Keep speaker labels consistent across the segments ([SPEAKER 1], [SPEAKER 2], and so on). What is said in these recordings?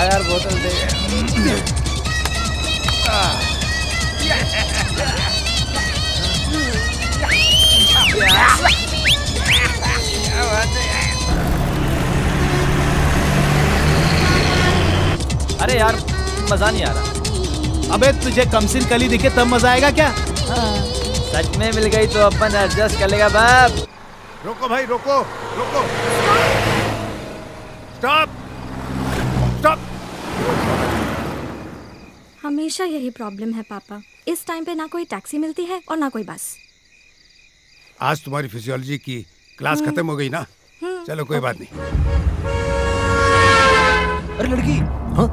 [SPEAKER 1] यार बोतल दे।
[SPEAKER 2] अरे यार मजा नहीं आ रहा।
[SPEAKER 3] अबे तुझे कमसिन कली दिखे तब मजा आएगा क्या?
[SPEAKER 2] सच में मिल गई तो अपन एडजस्ट कर लेगा बाप।
[SPEAKER 4] रोको भाई, रोको रोको, स्टॉप स्टॉप।
[SPEAKER 5] हमेशा यही प्रॉब्लम है पापा, इस टाइम पे ना कोई टैक्सी मिलती है और ना कोई बस।
[SPEAKER 4] आज तुम्हारी फिजियोलॉजी की क्लास खत्म हो गई ना, चलो कोई बात नहीं।
[SPEAKER 1] अरे लड़की, हाँ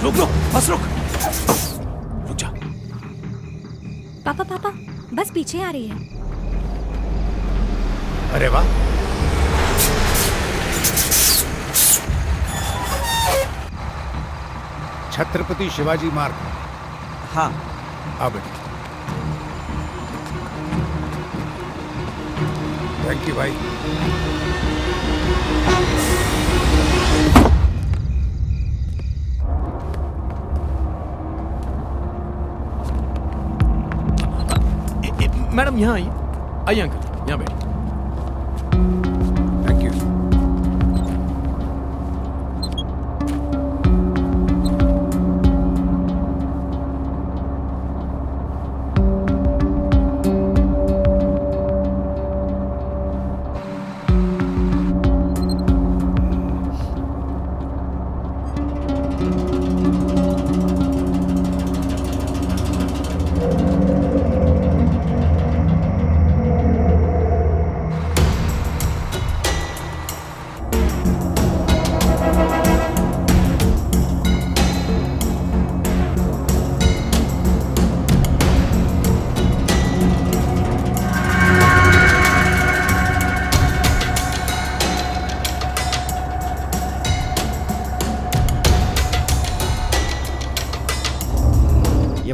[SPEAKER 1] रुक रुक, बस रुक, रुक जा।
[SPEAKER 5] पापा पापा बस पीछे आ रही है।
[SPEAKER 4] अरे वाह, छत्रपति शिवाजी मार्ग।
[SPEAKER 1] हाँ
[SPEAKER 4] आ बेटे। थैंक यू भाई।
[SPEAKER 1] मैडम यहाँ आइए, आइए अंकल, यहाँ बैठिए।
[SPEAKER 4] Thank you.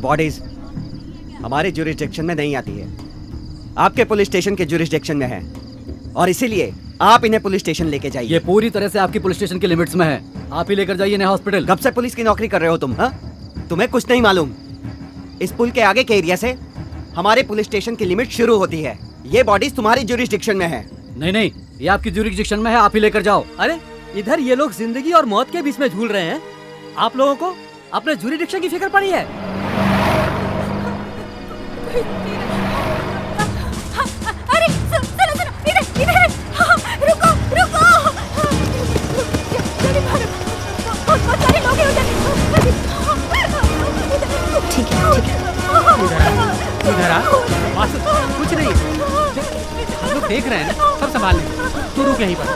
[SPEAKER 6] बॉडीज हमारे ज्यूरिसडिक्शन में नहीं आती है, आपके पुलिस स्टेशन के ज्यूरिसडिक्शन में है और इसीलिए आप इन्हें पुलिस स्टेशन लेके जाइए।
[SPEAKER 2] ये पूरी तरह से आपकी पुलिस स्टेशन के लिमिट्स में है, आप ही लेकर जाइए इन्हें हॉस्पिटल।
[SPEAKER 6] कब से पुलिस की नौकरी कर रहे हो तुम? हाँ, तुम्हें कुछ नहीं मालूम? इस पुल के आगे के एरिया से हमारे पुलिस स्टेशन की लिमिट शुरू होती है। ये बॉडीज तुम्हारी ज्यूरिसडिक्शन में है।
[SPEAKER 2] नहीं नहीं, ये आपकी ज्यूरिसडिक्शन में है, आप ही लेकर जाओ।
[SPEAKER 7] अरे इधर ये लोग जिंदगी और मौत के बीच में झूल रहे हैं, आप लोगों को अपने ज्यूरिसडिक्शन की फिक्र पड़ी है।
[SPEAKER 5] अरे सुनो सुनो, इधर इधर, रुको रुको, बहुत सारे लोग हैं उधर। ठीक है ठीक है,
[SPEAKER 7] इधर आ, कुछ नहीं, हम लोग देख रहे हैं ना, सब संभाल लेंगे, तू रुक यहीं पर।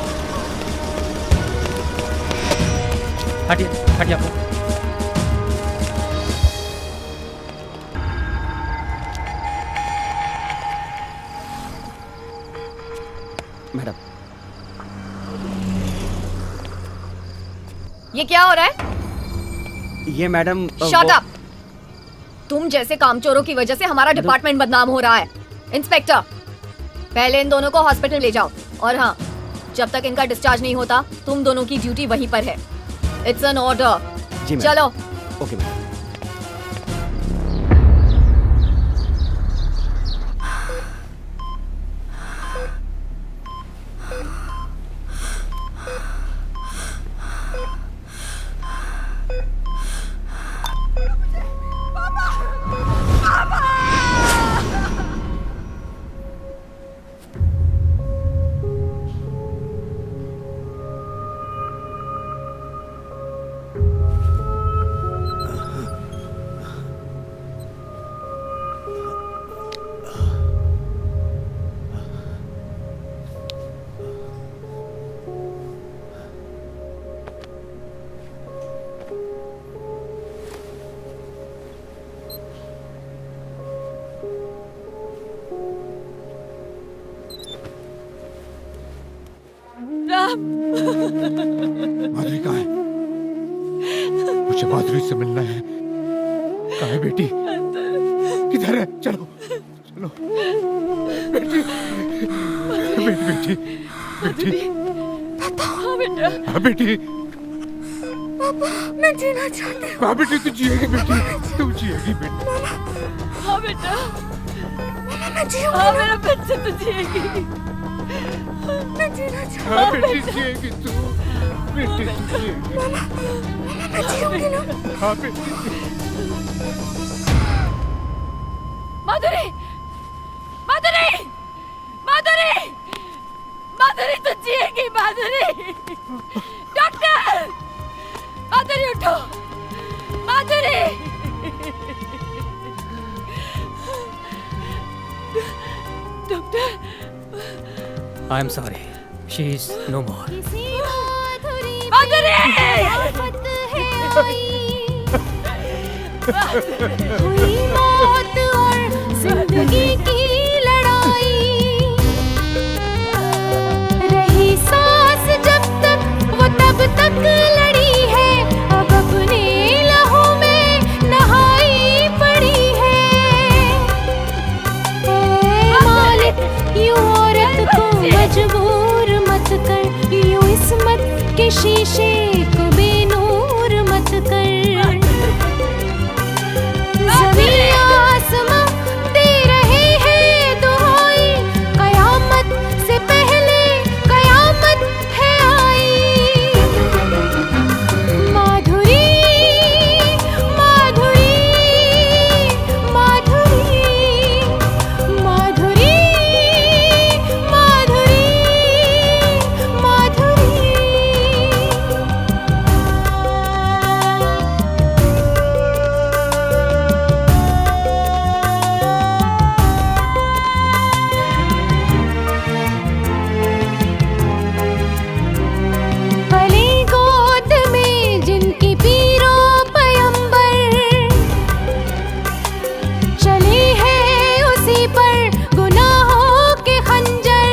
[SPEAKER 7] हटिए हटिए आपको।
[SPEAKER 6] मैडम,
[SPEAKER 8] ये क्या हो रहा है?
[SPEAKER 6] ये मैडम
[SPEAKER 8] शट अप! तुम जैसे कामचोरों की वजह से हमारा डिपार्टमेंट बदनाम हो रहा है। इंस्पेक्टर, पहले इन दोनों को हॉस्पिटल ले जाओ, और हाँ, जब तक इनका डिस्चार्ज नहीं होता तुम दोनों की ड्यूटी वहीं पर है। It's an order. चलो।
[SPEAKER 6] Okay madam.
[SPEAKER 4] माधुरी कहाँ है? मुझे माधुरी से मिलना है। कहाँ है बेटी? किधर है? चलो चलो बेटी, बेटी बेटी बेटी।
[SPEAKER 9] हाँ बेटा।
[SPEAKER 4] हाँ बेटी।
[SPEAKER 9] पापा मैं जीना चाहती हूँ।
[SPEAKER 4] हाँ बेटी तू जिएगी बेटी, तू जिएगी बेटी।
[SPEAKER 9] हाँ बेटा मैं जीऊंगी। हाँ मेरा बच्चा तो जिएगी। मैं जीना चाहती हूँ।
[SPEAKER 4] हाँ बेटी जिएगी तू, बेटी तू जिएगी।
[SPEAKER 9] मैं जीऊंगी ना।
[SPEAKER 4] हाँ बेटी।
[SPEAKER 9] माधुरी माधुरी माधुरी माधुरी तो जिएगी। माधुरी डॉक्टर, माधुरी उठो। Madhuri doctor.
[SPEAKER 7] I am sorry, she is no more.
[SPEAKER 9] Madhuri
[SPEAKER 10] हुई मौत और जिंदगी की लड़ाई, रही सांस जब तक वो तब तक लड़ी है, अब अपने लहू में नहाई पड़ी है। ए मालिक यूं औरत को मजबूर मत कर, यूं इस्मत के शीशे को बेनूर मत कर। ज़मीन आसमां दे रहे हैं दुहाई, कयामत से पहले कयामत है आई। माधुरी माधुरी माधुरी माधुरी माधुरी माधुरी। पले गोद में जिनकी पीरो पयंबर, चले हैं उसी पर गुनाहों के खंजर।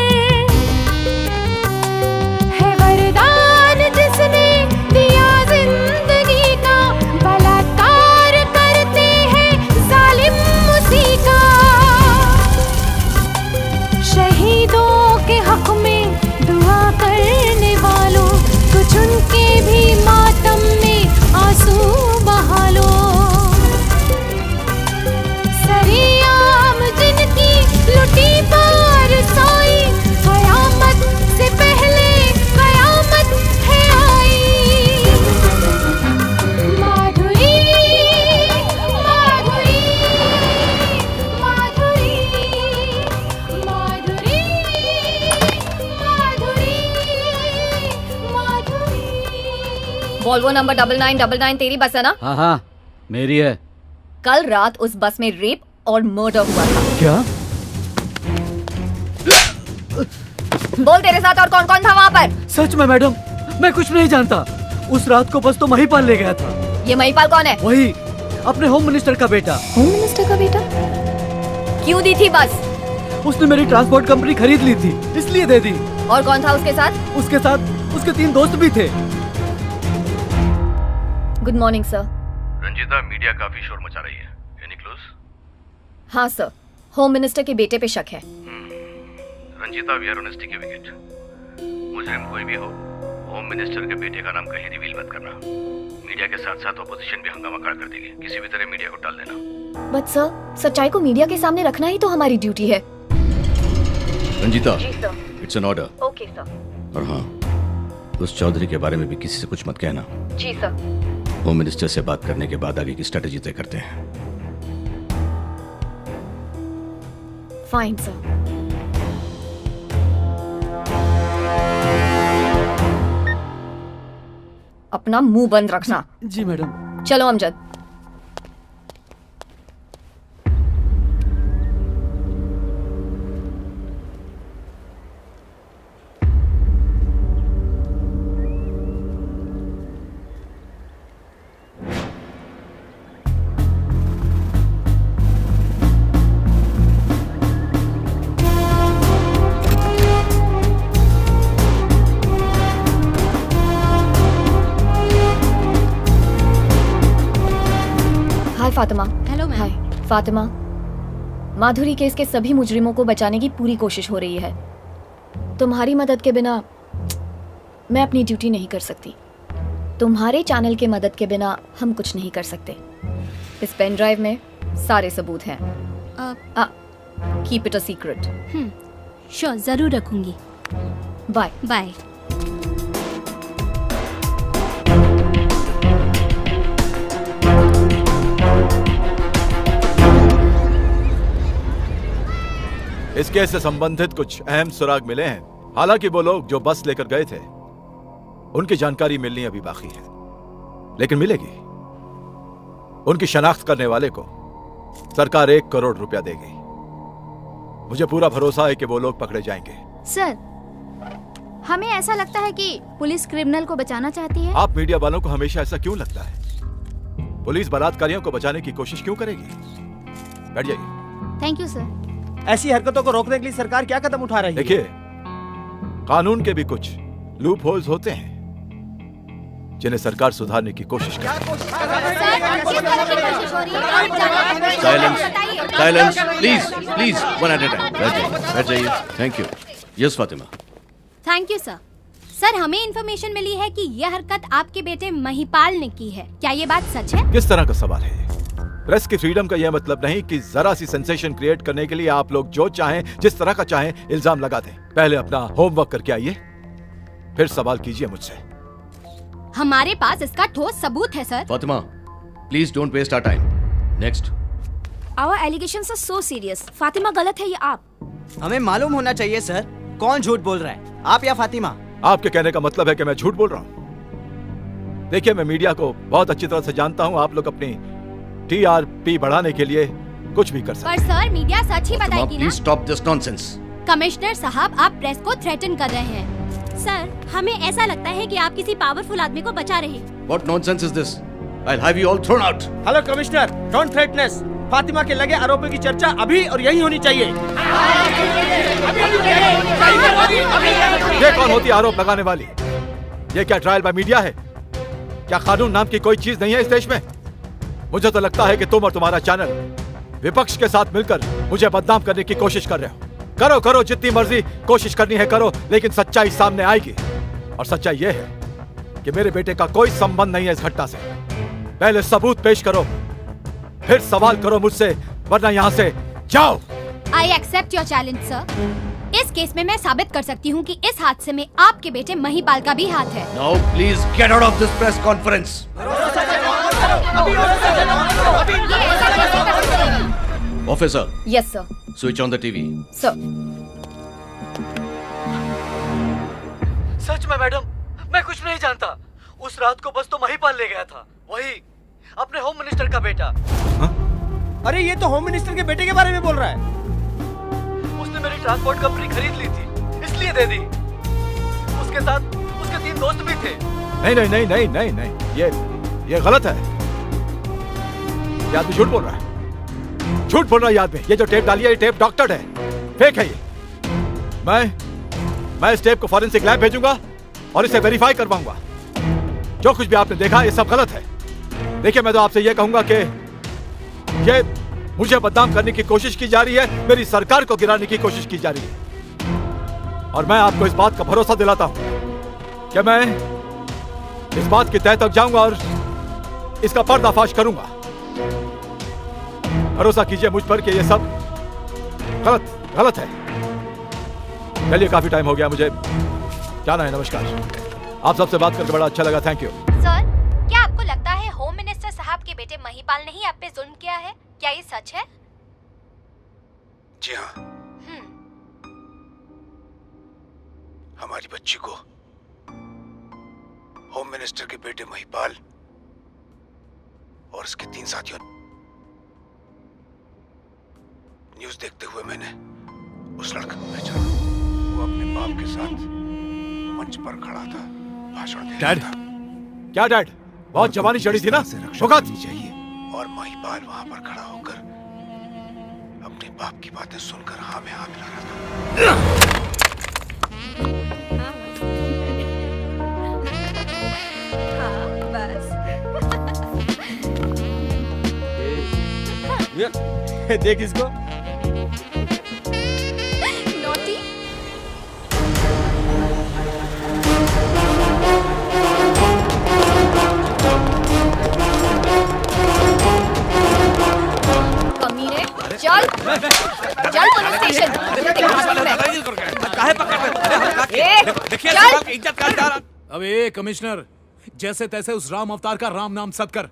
[SPEAKER 10] है वरदान जिसने दिया जिंदगी का, बलात्कार करते हैं जालिम उसी का। शहीदों के हक में दुआ करने वालों, कुछ उनके भी मातम में आंसू बहा लो। सरेआम जिनकी लुटी पार साई, कयामत से पहले कयामत है आई। माधुरी माधुरी माधुरी माधुरी माधुरी माधुरी।
[SPEAKER 8] वॉल्वो नंबर 9999 तेरी बस है ना?
[SPEAKER 2] हाँ हाँ मेरी है।
[SPEAKER 8] कल रात उस बस में रेप और मर्डर हुआ था।
[SPEAKER 2] क्या?
[SPEAKER 8] बोल तेरे साथ और कौन कौन था वहाँ पर?
[SPEAKER 7] सच में मैडम, मैं कुछ नहीं जानता। उस रात को बस तो महिपाल ले गया था।
[SPEAKER 8] ये महिपाल कौन है?
[SPEAKER 7] वही अपने होम मिनिस्टर का बेटा।
[SPEAKER 8] होम मिनिस्टर का बेटा? क्यों दी थी बस?
[SPEAKER 7] उसने मेरी ट्रांसपोर्ट कंपनी खरीद ली थी, इसलिए दे दी।
[SPEAKER 8] और कौन था उसके साथ?
[SPEAKER 7] उसके साथ उसके 3 दोस्त भी थे।
[SPEAKER 8] Good morning sir.
[SPEAKER 1] Ranjeeta, media काफी शोर मचा रही है। Any clues?
[SPEAKER 8] हाँ सर, होम मिनिस्टर के बेटे पे शक है।
[SPEAKER 1] Ranjeeta, we are on sticky wicket. मुजरिम कोई भी हो, होम मिनिस्टर के बेटे का नाम कहीं रिवील मत करना। मीडिया के साथ साथ ऑपोजिशन भी हंगामा खड़ा कर देगी। किसी भी तरह मीडिया को टाल देना।
[SPEAKER 8] बट सर, सच्चाई को मीडिया के सामने रखना ही तो हमारी ड्यूटी है।
[SPEAKER 1] रंजीता,
[SPEAKER 8] जी sir.
[SPEAKER 1] It's an order.
[SPEAKER 8] Okay sir.
[SPEAKER 1] और हाँ, उस चौधरी के बारे में भी किसी से कुछ मत कहना।
[SPEAKER 8] जी सर।
[SPEAKER 1] होम मिनिस्टर से बात करने के बाद आगे की स्ट्रेटेजी तय करते हैं।
[SPEAKER 8] Fine sir. अपना मुंह बंद रखना।
[SPEAKER 7] जी मैडम।
[SPEAKER 8] चलो Amjad. Fatima.
[SPEAKER 5] Hello ma'am.
[SPEAKER 8] Hi Fatima, Madhuri case के सभी मुजरिमों को बचाने की पूरी कोशिश हो रही है। तुम्हारी मदद के बिना मैं अपनी ड्यूटी नहीं कर सकती। तुम्हारे चैनल के मदद के बिना हम कुछ नहीं कर सकते। इस पेन ड्राइव में सारे सबूत हैं। Keep it a secret.
[SPEAKER 5] Sure, जरूर रखूंगी।
[SPEAKER 8] Bye
[SPEAKER 5] bye.
[SPEAKER 11] इस केस से संबंधित कुछ अहम सुराग मिले हैं। हालांकि वो लोग जो बस लेकर गए थे उनकी जानकारी मिलनी अभी बाकी है, लेकिन मिलेगी। उनकी शनाख्त करने वाले को सरकार 1 करोड़ रुपया देगी। मुझे पूरा भरोसा है कि वो लोग पकड़े जाएंगे।
[SPEAKER 10] सर, हमें ऐसा लगता है कि पुलिस क्रिमिनल को बचाना चाहती है।
[SPEAKER 11] आप मीडिया वालों को हमेशा ऐसा क्यों लगता है? पुलिस बलात्कारियों को बचाने की कोशिश क्यों करेगी? बैठ जाइए।
[SPEAKER 10] Thank you sir.
[SPEAKER 7] ऐसी हरकतों को रोकने के लिए सरकार क्या कदम उठा रही है?
[SPEAKER 11] देखिए, कानून के भी कुछ लूप होल्स होते हैं जिन्हें सरकार सुधारने की कोशिश कर रही है।
[SPEAKER 1] Silence please please, one at a time. बैठ जाइए। Thank you. Yes Fatima.
[SPEAKER 10] Thank you sir. Sir, हमें इन्फॉर्मेशन मिली है कि यह हरकत आपके बेटे महिपाल ने की है। क्या ये बात सच है?
[SPEAKER 11] किस तरह का सवाल है ये? प्रेस की फ्रीडम का यह मतलब नहीं कि जरा सी सेंसेशन क्रिएट करने के लिए आप लोग जो चाहें, जिस तरह का चाहें इल्जाम लगा दें। पहले अपना होमवर्क करके आइए, फिर सवाल कीजिए मुझसे।
[SPEAKER 10] हमारे पास इसका ठोस सबूत है sir.
[SPEAKER 1] Fatima, please don't waste our time. Next.
[SPEAKER 5] Our allegations are so serious. Fatima गलत है या आप?
[SPEAKER 6] हमें मालूम होना चाहिए सर, कौन झूठ बोल रहा है, आप या फातिमा?
[SPEAKER 11] आपके कहने का मतलब है कि मैं झूठ बोल रहा हूं? देखिए, मैं मीडिया को बहुत अच्छी तरह से जानता हूं। आप लोग अपनी TRP बढ़ाने के लिए कुछ भी कर सकते हैं।
[SPEAKER 10] पर सर, मीडिया सच ही बताएगी ना?
[SPEAKER 1] Please stop this nonsense.
[SPEAKER 10] Commissioner साहब, आप प्रेस को थ्रेटन कर रहे हैं। सर, हमें ऐसा लगता है कि आप किसी पावरफुल आदमी को बचा रहे हैं।
[SPEAKER 1] What nonsense is this? I'll have you all thrown out.
[SPEAKER 7] Hello commissioner, don't threatens. Fatima के लगे आरोपों की चर्चा अभी और यही होनी चाहिए।
[SPEAKER 11] ये कौन होती है आरोप लगाने वाली? ये क्या ट्रायल बाय मीडिया है? क्या कानून नाम की कोई चीज नहीं है इस देश में? मुझे तो लगता है कि तुम और तुम्हारा चैनल विपक्ष के साथ मिलकर मुझे बदनाम करने की कोशिश कर रहे हो। करो करो, जितनी मर्जी कोशिश करनी है करो, लेकिन सच्चाई सामने आएगी। और सच्चाई यह है कि मेरे बेटे का कोई संबंध नहीं है इस घटना से। पहले सबूत पेश करो, फिर सवाल करो मुझसे, वरना यहाँ से जाओ।
[SPEAKER 10] I accept your challenge sir. इस केस में मैं साबित कर सकती हूँ कि इस हादसे में आपके बेटे महिपाल का भी हाथ है।
[SPEAKER 1] Now please get out of this press conference. Officer.
[SPEAKER 8] Yes sir.
[SPEAKER 1] Switch on the TV.
[SPEAKER 8] Sir.
[SPEAKER 7] सच में मैडम, मैं कुछ नहीं जानता। उस रात को बस तो महिपाल ले गया था, वही अपने होम मिनिस्टर का बेटा। अरे ये तो होम मिनिस्टर के बेटे के बारे में बोल रहा है। उसने मेरी ट्रांसपोर्ट कंपनी खरीद ली थी, इसलिए दे दी। उसके साथ उसके 3 दोस्त भी थे।
[SPEAKER 11] नहीं नहीं नहीं नहीं नहीं नहीं, ये गलत है। ये आदमी झूठ बोल रहा है, झूठ बोल रहा है ये आदमी। ये जो टेप डाली है, ये टेप डॉक्टर्ड है, फेक है ये। मैं इस टेप को फॉरेंसिक लैब भेजूंगा और इसे वेरीफाई करवाऊंगा। जो कुछ भी आपने देखा ये सब गलत है। देखिए, मैं तो आपसे ये कहूंगा कि ये मुझे बदनाम करने की कोशिश की जा रही है, मेरी सरकार को गिराने की कोशिश की जा रही है। और मैं आपको इस बात का भरोसा दिलाता हूं कि मैं इस बात की तह तक जाऊंगा और इसका पर्दाफाश करूंगा। भरोसा कीजिए मुझ पर कि ये सब गलत है। चलिए, काफी टाइम हो गया, मुझे जाना है। नमस्कार। आप सबसे बात करके बड़ा अच्छा लगा, थैंक यू।
[SPEAKER 10] सर, क्या आपको लगता है होम मिनिस्टर साहब के बेटे महिपाल ने ही आप पे जुल्म किया है? क्या ये सच है?
[SPEAKER 4] जी हाँ। हमारी बच्ची को होम मिनिस्टर के बेटे महिपाल और उसके 3 साथियों न्यूज देखते हुए मैंने उस लड़के को पहचाना। वो अपने बाप के साथ मंच पर खड़ा था, भाषण दे रहा था।
[SPEAKER 11] क्या डैड, बहुत जवानी चढ़ी थी ना?
[SPEAKER 4] चाहिए। और महिपाल वहां पर खड़ा होकर अपने बाप की बातें सुनकर हाँ में हाँ मिला रहा था।
[SPEAKER 3] देख इसको।
[SPEAKER 8] नॉटी। कमीने, चल पुलिस स्टेशन।
[SPEAKER 12] अबे कमिश्नर, जैसे तैसे उस राम अवतार का राम नाम सद कर,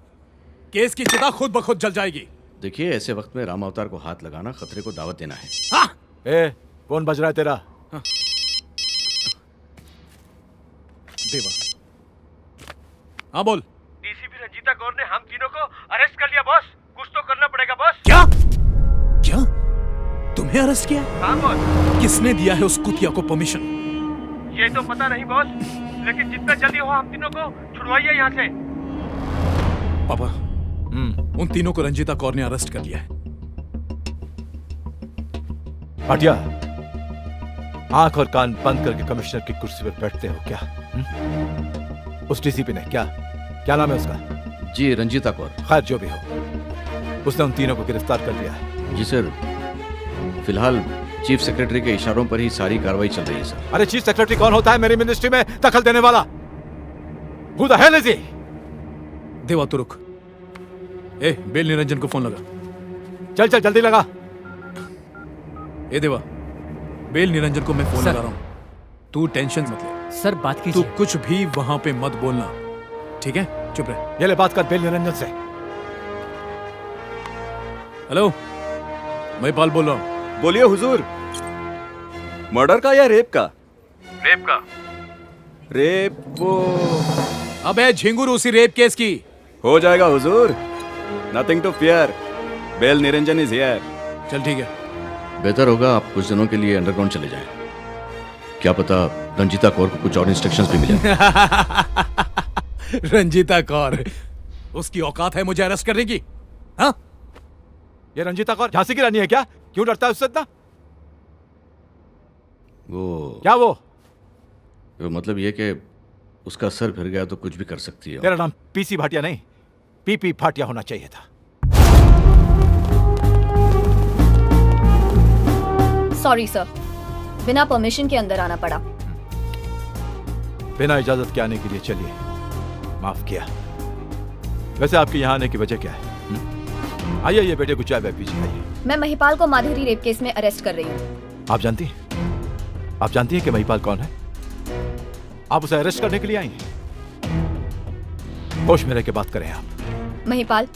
[SPEAKER 12] केस की चिता खुद ब खुद जल जाएगी।
[SPEAKER 1] देखिए, ऐसे वक्त में राम अवतार को हाथ लगाना खतरे को दावत देना है।
[SPEAKER 12] हाँ?
[SPEAKER 11] कौन बज रहा है तेरा?
[SPEAKER 12] हाँ। देवा। हाँ बोल।
[SPEAKER 7] डीसीपी रंजीता कौर ने हम तीनों को अरेस्ट कर लिया बॉस। कुछ तो करना पड़ेगा बॉस।
[SPEAKER 12] क्या? क्या? तुम्हें अरेस्ट किया?
[SPEAKER 7] हाँ बॉस।
[SPEAKER 12] किसने दिया है उस कुतिया को परमिशन?
[SPEAKER 7] ये तो पता नहीं बॉस, लेकिन जितना जल्दी हो हम तीनों को छुड़वाइए यहाँ से।
[SPEAKER 12] पापा, उन तीनों को रंजीता कौर ने अरेस्ट कर लिया है।
[SPEAKER 11] भाटिया, आंख और कान बंद करके कमिश्नर की कुर्सी पर बैठते हो क्या? उस डीसीपी ने क्या नाम है उसका?
[SPEAKER 1] जी, रंजीता कौर।
[SPEAKER 11] खैर जो भी हो, उसने उन तीनों को गिरफ्तार कर लिया है।
[SPEAKER 1] जी सर, फिलहाल चीफ सेक्रेटरी के इशारों पर ही सारी कार्रवाई चल रही है सर।
[SPEAKER 11] अरे चीफ सेक्रेटरी कौन होता है मेरी मिनिस्ट्री में दखल देने वाला? Who the hell is he?
[SPEAKER 12] देवा तू रुक। बेल निरंजन को फोन लगा।
[SPEAKER 11] चल जल्दी लगा।
[SPEAKER 12] देवा, बेल निरंजन को मैं फोन लगा रहा हूँ। तू टेंशन मत ले।
[SPEAKER 2] सर बात कीजिए।
[SPEAKER 12] तू कुछ भी वहां पे मत बोलना, ठीक है? चुप रह।
[SPEAKER 11] ये ले बात कर बेल निरंजन से।
[SPEAKER 12] हेलो, महिपाल बोल रहा हूँ।
[SPEAKER 13] बोलिए हुजूर। मर्डर का या रेप का?
[SPEAKER 7] रेप का।
[SPEAKER 13] रेप वो।
[SPEAKER 12] अबे झिंगुर, उसी रेप केस की।
[SPEAKER 13] हो जाएगा हुजूर, nothing to fear. Bail Niranjan is here.
[SPEAKER 12] चल ठीक है।
[SPEAKER 1] बेहतर होगा आप कुछ दिनों के लिए अंडरग्राउंड चले जाएं। क्या पता रंजीता कौर को कुछ और इंस्ट्रक्शंस भी मिले।
[SPEAKER 12] रंजीता कौर, उसकी औकात है मुझे अरेस्ट करने की? हाँ?
[SPEAKER 11] ये रंजीता कौर झांसी की रानी है क्या? क्यों डरता है उससे इतना?
[SPEAKER 1] वो मतलब ये कि उसका सर फिर गया तो कुछ भी कर सकती है।
[SPEAKER 11] तेरा नाम पीसी भाटिया नहीं, पीपी भाटिया होना चाहिए था।
[SPEAKER 8] सॉरी सर, बिना परमिशन के अंदर आना पड़ा।
[SPEAKER 11] बिना इजाजत के आने के लिए चलिए, माफ किया। वैसे आपके यहाँ आने की वजह क्या है? आइए ये बेटे को चाय वाय पीजिए। आइए।
[SPEAKER 8] मैं महिपाल को माधुरी रेप केस में अरेस्ट कर रही हूँ।
[SPEAKER 11] आप जानती हैं कि महिपाल कौन है? आप उसे अरेस्ट करने के लिए आई हैं? होश में रह के बात करें आप।
[SPEAKER 8] महिपाल,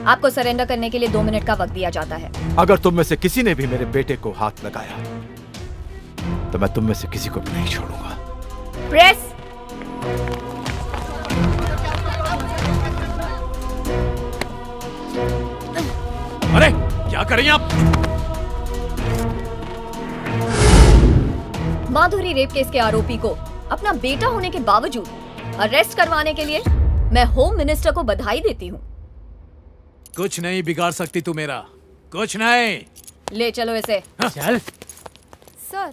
[SPEAKER 8] आपको सरेंडर करने के लिए 2 मिनट का वक्त दिया जाता है।
[SPEAKER 11] अगर तुम में से किसी ने भी मेरे बेटे को हाथ लगाया तो मैं तुम में से किसी को भी नहीं छोड़ूंगा।
[SPEAKER 8] प्रेस।
[SPEAKER 12] अरे क्या कर रही हैं आप?
[SPEAKER 8] माधुरी रेप केस के आरोपी को अपना बेटा होने के बावजूद अरेस्ट करवाने के लिए मैं होम मिनिस्टर को बधाई देती हूँ।
[SPEAKER 12] कुछ नहीं बिगाड़ सकती तू मेरा, कुछ नहीं।
[SPEAKER 8] ले चलो इसे।
[SPEAKER 12] चल।
[SPEAKER 14] सर,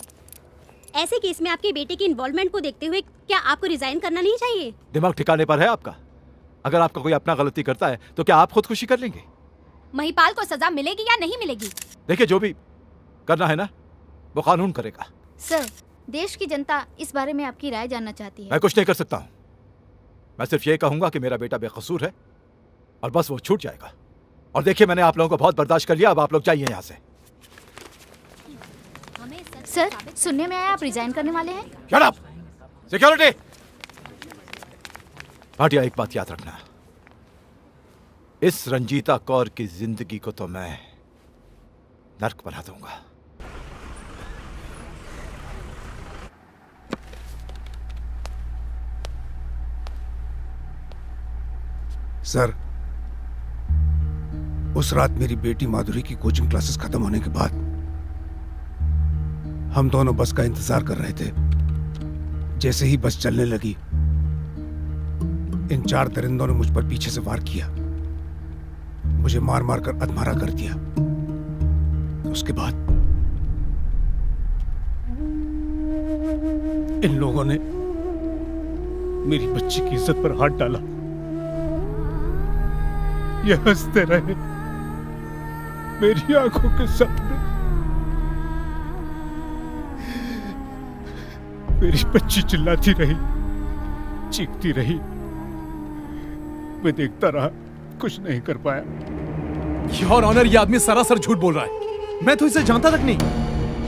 [SPEAKER 14] ऐसे केस में आपके बेटे की इन्वॉल्वमेंट को देखते हुए क्या आपको रिजाइन करना नहीं चाहिए?
[SPEAKER 11] दिमाग ठिकाने पर है आपका? अगर आपका कोई अपना गलती करता है तो क्या आप खुदकुशी कर लेंगे?
[SPEAKER 14] महिपाल को सजा मिलेगी या नहीं मिलेगी?
[SPEAKER 11] देखिए, जो भी करना है ना वो कानून करेगा।
[SPEAKER 14] सर, देश की जनता इस बारे में आपकी राय जानना चाहती है।
[SPEAKER 11] मैं कुछ नहीं कर सकता हूँ। मैं सिर्फ ये कहूंगा कि मेरा बेटा बेकसूर है और बस वो छूट जाएगा। और देखिए, मैंने आप लोगों को बहुत बर्दाश्त कर लिया, अब आप लोग जाइए यहाँ से।
[SPEAKER 14] सर, सुनने में आया आप रिजाइन करने वाले हैं।
[SPEAKER 11] Shut up! सिक्योरिटी! भाटिया, एक बात याद रखना, इस रंजीता कौर की जिंदगी को तो मैं नर्क बना दूंगा।
[SPEAKER 4] सर, उस रात मेरी बेटी माधुरी की कोचिंग क्लासेस खत्म होने के बाद हम दोनों बस का इंतजार कर रहे थे। जैसे ही बस चलने लगी, इन 4 दरिंदों ने मुझ पर पीछे से वार किया, मुझे मार मार कर अधमरा कर दिया। उसके बाद इन लोगों ने मेरी बच्ची की इज्जत पर हाथ डाला। ये हंसते रहे, मेरी आंखों के सामने मेरी बच्ची चिल्लाती रही, चीखती रही। मैं देखता रहा, कुछ नहीं कर पाया।
[SPEAKER 12] योर ऑनर, ये आदमी सरासर झूठ बोल रहा है। मैं तो इसे जानता तक नहीं,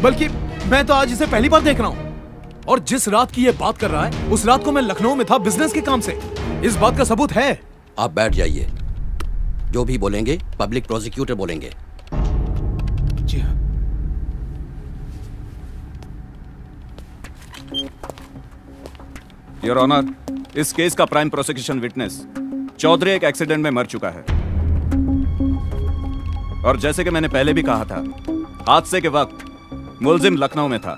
[SPEAKER 12] बल्कि मैं तो आज इसे पहली बार देख रहा हूं। और जिस रात की ये बात कर रहा है, उस रात को मैं लखनऊ में था बिजनेस के काम से। इस बात का सबूत है।
[SPEAKER 15] आप बैठ जाइए। जो भी बोलेंगे पब्लिक प्रोसिक्यूटर बोलेंगे।
[SPEAKER 4] जी हाँ।
[SPEAKER 13] योर ऑनर, इस केस का प्राइम प्रोसिक्यूशन विटनेस चौधरी एक एक्सीडेंट में मर चुका है। और जैसे कि मैंने पहले भी कहा था, हादसे के वक्त मुलजिम लखनऊ में था।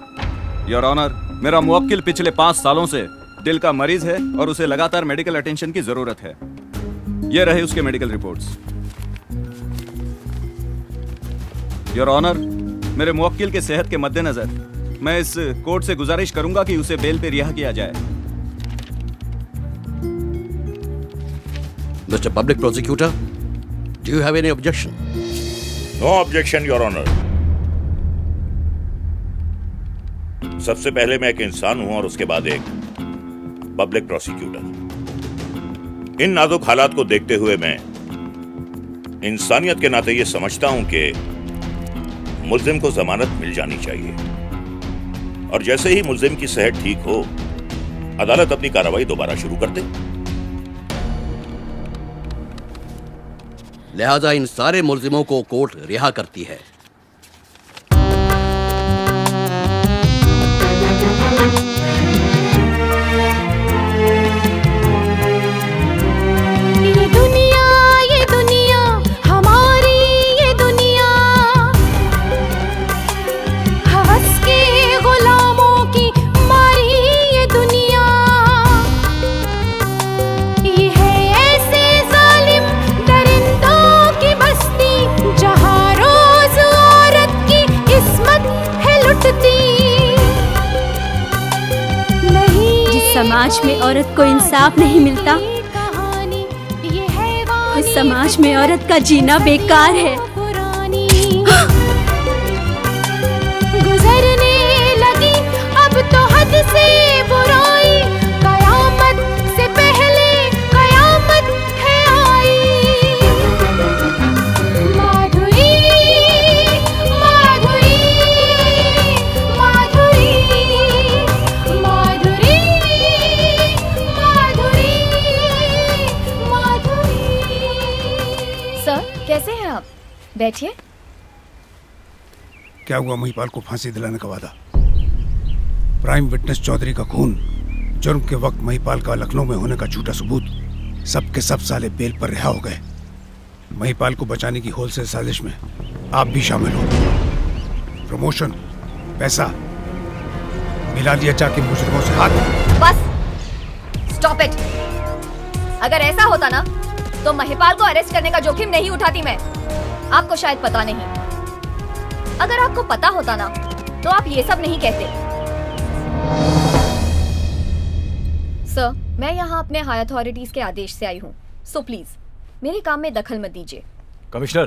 [SPEAKER 13] योर ऑनर, मेरा मुवक्किल पिछले 5 सालों से दिल का मरीज है और उसे लगातार मेडिकल अटेंशन की जरूरत है। ये रहे उसके मेडिकल रिपोर्ट्स। योर ऑनर, मेरे मुवक्किल के सेहत के मद्देनजर मैं इस कोर्ट से गुजारिश करूंगा कि उसे बेल पे रिहा किया जाए।
[SPEAKER 15] Mr. Public Prosecutor, do you have any objection?
[SPEAKER 16] No objection, Your Honor. सबसे पहले मैं एक इंसान हूं और उसके बाद एक पब्लिक प्रोसिक्यूटर। इन नाजुक हालात को देखते हुए मैं इंसानियत के नाते यह समझता हूं कि मुल्जिम को जमानत मिल जानी चाहिए और जैसे ही मुल्जिम की सेहत ठीक हो, अदालत अपनी कार्रवाई दोबारा शुरू कर दे।
[SPEAKER 15] लिहाजा इन सारे मुल्जिमों को कोर्ट रिहा करती है।
[SPEAKER 10] ये दुनिया हमारी, ये दुनिया हवस के गुलामों की मारी, ये दुनिया ये है ऐसे जालिम दरिंदों की बस्ती, जहाँ रोज औरत की किस्मत है लुटती।
[SPEAKER 14] जिस समाज में औरत को इंसाफ नहीं मिलता, उस समाज में औरत का जीना बेकार है।
[SPEAKER 10] गुजरने लगी अब तो हद से बुराई, कयामत से पहले कयामत है आई। माधुरी माधुरी माधुरी माधुरी माधुरी।
[SPEAKER 8] सर, कैसे हैं आप? बैठिए।
[SPEAKER 4] क्या हुआ महिपाल को फांसी दिलाने का वादा? प्राइम विटनेस चौधरी का खून, जुर्म के वक्त महिपाल का लखनऊ में होने का झूठा सबूत, सब के सब साले बेल पर रिहा हो गए। महिपाल को बचाने की होलसेल साजिश में आप भी शामिल हो। प्रमोशन, पैसा मिला लिया जाके मुजरिमों से हाथ।
[SPEAKER 8] Bus stop it. अगर ऐसा होता ना तो महिपाल को अरेस्ट करने का जोखिम नहीं उठाती मैं। आपको शायद पता नहीं। अगर आपको पता होता ना तो आप ये सब नहीं कहते। सर, मैं यहाँ अपने हाई अथॉरिटीज के आदेश से आई हूँ, सो प्लीज मेरे काम में दखल मत दीजिए।
[SPEAKER 11] कमिश्नर,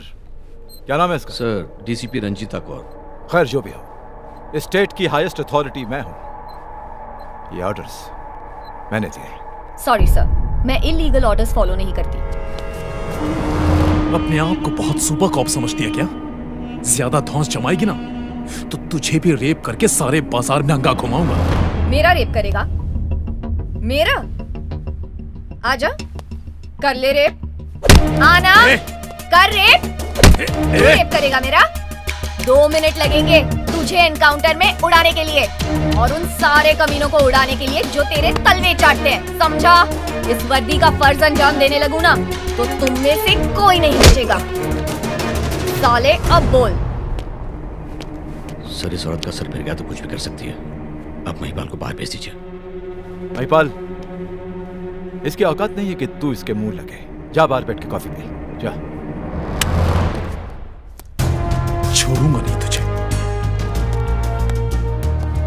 [SPEAKER 11] क्या नाम है इसका?
[SPEAKER 15] Sir, DCP Ranjeeta Kaur.
[SPEAKER 11] खैर जो भी हो, स्टेट की हाईएस्ट अथॉरिटी मैं हूँ। ये ऑर्डर्स मैंने दिए।
[SPEAKER 8] सॉरी सर, मैं इलीगल ऑर्डर्स फॉलो नहीं करती।
[SPEAKER 12] अपने आप को बहुत सुपर कॉप समझती है क्या? ज्यादा धौंस जमाएगी ना तो तुझे भी रेप करके सारे बाजार में अंगा घुमाऊंगा।
[SPEAKER 8] मेरा रेप करेगा? मेरा? आजा, कर ले रेप। आना, कर रेप। तू रेप करेगा मेरा? 2 मिनट लगेंगे तुझे एनकाउंटर में उड़ाने के लिए और उन सारे कमीनों को उड़ाने के लिए जो तेरे तलवे चाटते हैं, समझा? इस वर्दी का फर्ज अंजाम देने लगूं ना तो तुम में से कोई नहीं बचेगा। साले, अब बोल।
[SPEAKER 15] सर, इस औरत का सर फिर गया तो कुछ भी कर सकती है। अब महिपाल को बाहर भेज दीजिए।
[SPEAKER 11] महिपाल, इसकी औकात नहीं है कि तू इसके मुंह लगे। जा बाहर बैठ के कॉफी पी, जा।
[SPEAKER 12] छोड़ूंगा नहीं तुझे।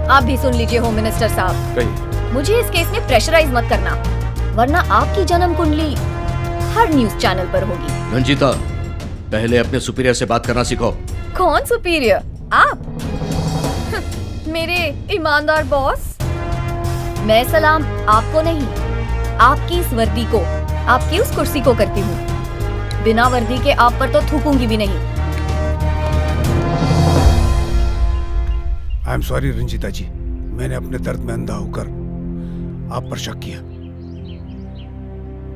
[SPEAKER 8] आप भी सुन लीजिए होम मिनिस्टर साहब,
[SPEAKER 11] कहिए।
[SPEAKER 8] मुझे इस केस में प्रेशराइज मत करना, वरना आपकी जन्म कुंडली हर न्यूज चैनल पर होगी।
[SPEAKER 15] रंजीता, पहले अपने सुपीरियर से बात करना सीखो।
[SPEAKER 8] कौन सुपीरियर? आप? मेरे ईमानदार बॉस। मैं सलाम आपको नहीं, आपकी इस वर्दी को, आपकी उस कुर्सी को करती हूँ। बिना वर्दी के आप पर तो थूकूंगी भी नहीं।
[SPEAKER 4] आई एम सॉरी रंजीता जी, मैंने अपने दर्द में अंधा होकर आप पर शक किया।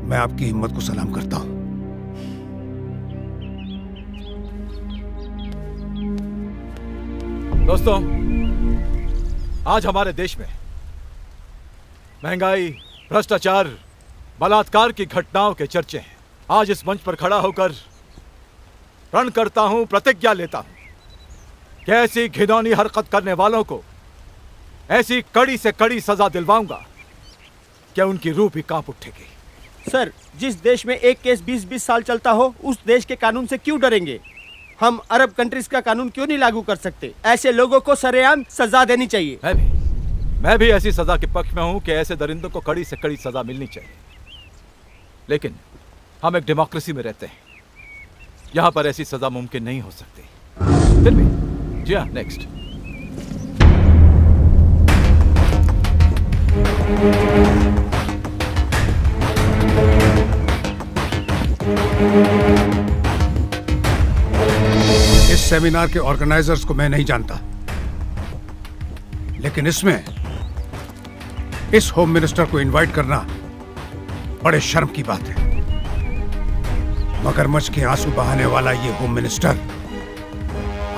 [SPEAKER 4] मैं आपकी हिम्मत को सलाम करता हूं।
[SPEAKER 11] दोस्तों, आज हमारे देश में महंगाई, भ्रष्टाचार, बलात्कार की घटनाओं के चर्चे हैं। आज इस मंच पर खड़ा होकर प्रण करता हूं, प्रतिज्ञा लेता हूं कि ऐसी घिनौनी हरकत करने वालों को ऐसी कड़ी से कड़ी सजा दिलवाऊंगा कि उनकी रूह भी कांप उठेगी।
[SPEAKER 7] सर, जिस देश में एक केस 20-20 साल चलता हो, उस देश के कानून से क्यों डरेंगे? हम अरब कंट्रीज का कानून क्यों नहीं लागू कर सकते? ऐसे लोगों को सरेआम सजा देनी चाहिए।
[SPEAKER 11] मैं भी ऐसी सजा के पक्ष में हूं कि ऐसे दरिंदों को कड़ी से कड़ी सजा मिलनी चाहिए। लेकिन हम एक डेमोक्रेसी में रहते हैं, यहां पर ऐसी सजा मुमकिन नहीं हो सकती। फिर भी जी हाँ, नेक्स्ट।
[SPEAKER 4] इस सेमिनार के ऑर्गेनाइजर्स को मैं नहीं जानता, लेकिन इसमें इस होम मिनिस्टर को इनवाइट करना बड़े शर्म की बात है। मगरमच्छ के आंसू बहाने वाला ये होम मिनिस्टर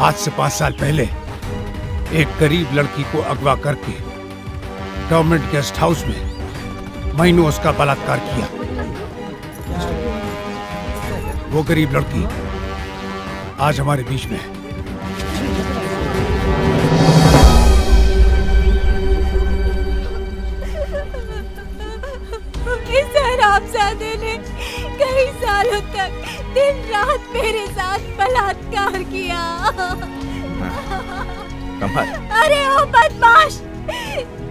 [SPEAKER 4] आज से 5 साल पहले एक गरीब लड़की को अगवा करके गवर्नमेंट गेस्ट हाउस में महीनों उसका बलात्कार किया। वो गरीब लड़की आज हमारे बीच में है।
[SPEAKER 9] इस हरामजादे ने कई सालों तक दिन रात मेरे साथ बलात्कार किया। अरे ओ बदमाश,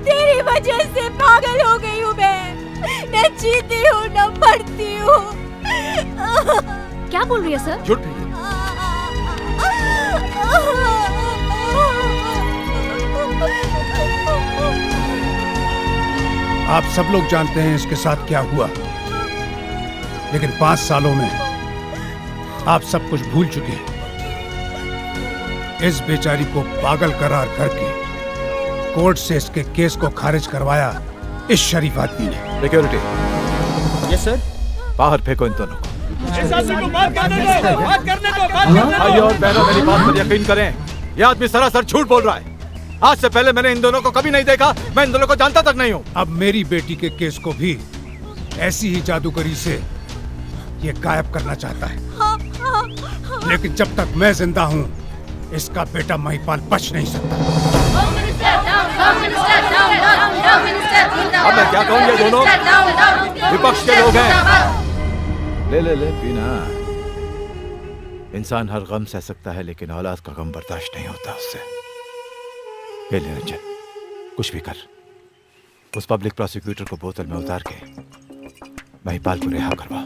[SPEAKER 9] तेरी वजह से पागल हो गई हूँ मैं। न जीती हूँ न मरती हूँ।
[SPEAKER 14] क्या बोल रही है सर?
[SPEAKER 11] झूठ।
[SPEAKER 4] आप सब लोग जानते हैं इसके साथ क्या हुआ, लेकिन 5 सालों में आप सब कुछ भूल चुके हैं। इस बेचारी को पागल करार करके कोर्ट से इसके केस को खारिज करवाया इस शरीफ आदमी ने।
[SPEAKER 11] सिक्योरिटी।
[SPEAKER 7] Yes sir.
[SPEAKER 11] बाहर फेंको इन दोनों को।
[SPEAKER 7] इस आदमी को बात करने दो, बात करने दो।
[SPEAKER 11] भाइयों और बहनों, मेरी बात पर यकीन करें, ये आदमी सरासर झूठ बोल रहा है। आज से पहले मैंने इन दोनों को कभी नहीं देखा, मैं इन दोनों को जानता तक नहीं हूँ।
[SPEAKER 4] अब मेरी बेटी के केस को भी ऐसी ही जादूगरी से ये गायब करना चाहता है, लेकिन जब तक मैं जिंदा हूँ इसका बेटा महिपाल बच नहीं सकता।
[SPEAKER 11] अब मैं क्या कहूँ, ये दोनों विपक्ष के लोग हैं। ले ले ले पीना। इंसान हर गम सह सकता है, लेकिन औलाद का गम बर्दाश्त नहीं होता उससे। ले ले रंजन, कुछ भी कर, उस पब्लिक प्रोसिक्यूटर को बोतल में उतार के महिपाल को रिहा करवा।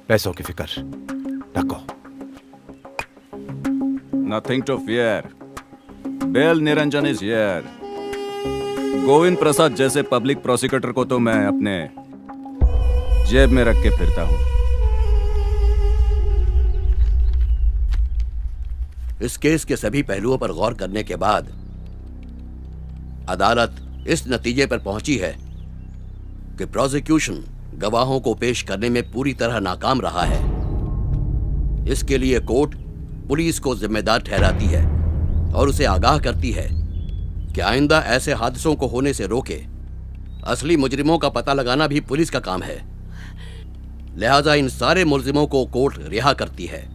[SPEAKER 11] पैसों की फिक्र रखो।
[SPEAKER 13] Nothing to fear. Bail Niranjan is here. Govind Prasad जैसे पब्लिक प्रोसिक्यूटर को तो मैं अपने जेब में रख के फिरता हूं।
[SPEAKER 15] इस केस के सभी पहलुओं पर गौर करने के बाद अदालत इस नतीजे पर पहुंची है कि प्रोसिक्यूशन गवाहों को पेश करने में पूरी तरह नाकाम रहा है। इसके लिए कोर्ट पुलिस को जिम्मेदार ठहराती है और उसे आगाह करती है कि आइंदा ऐसे हादसों को होने से रोके। असली मुजरिमों का पता लगाना भी पुलिस का काम है, लिहाजा इन सारे मुलजिमों को कोर्ट रिहा करती है।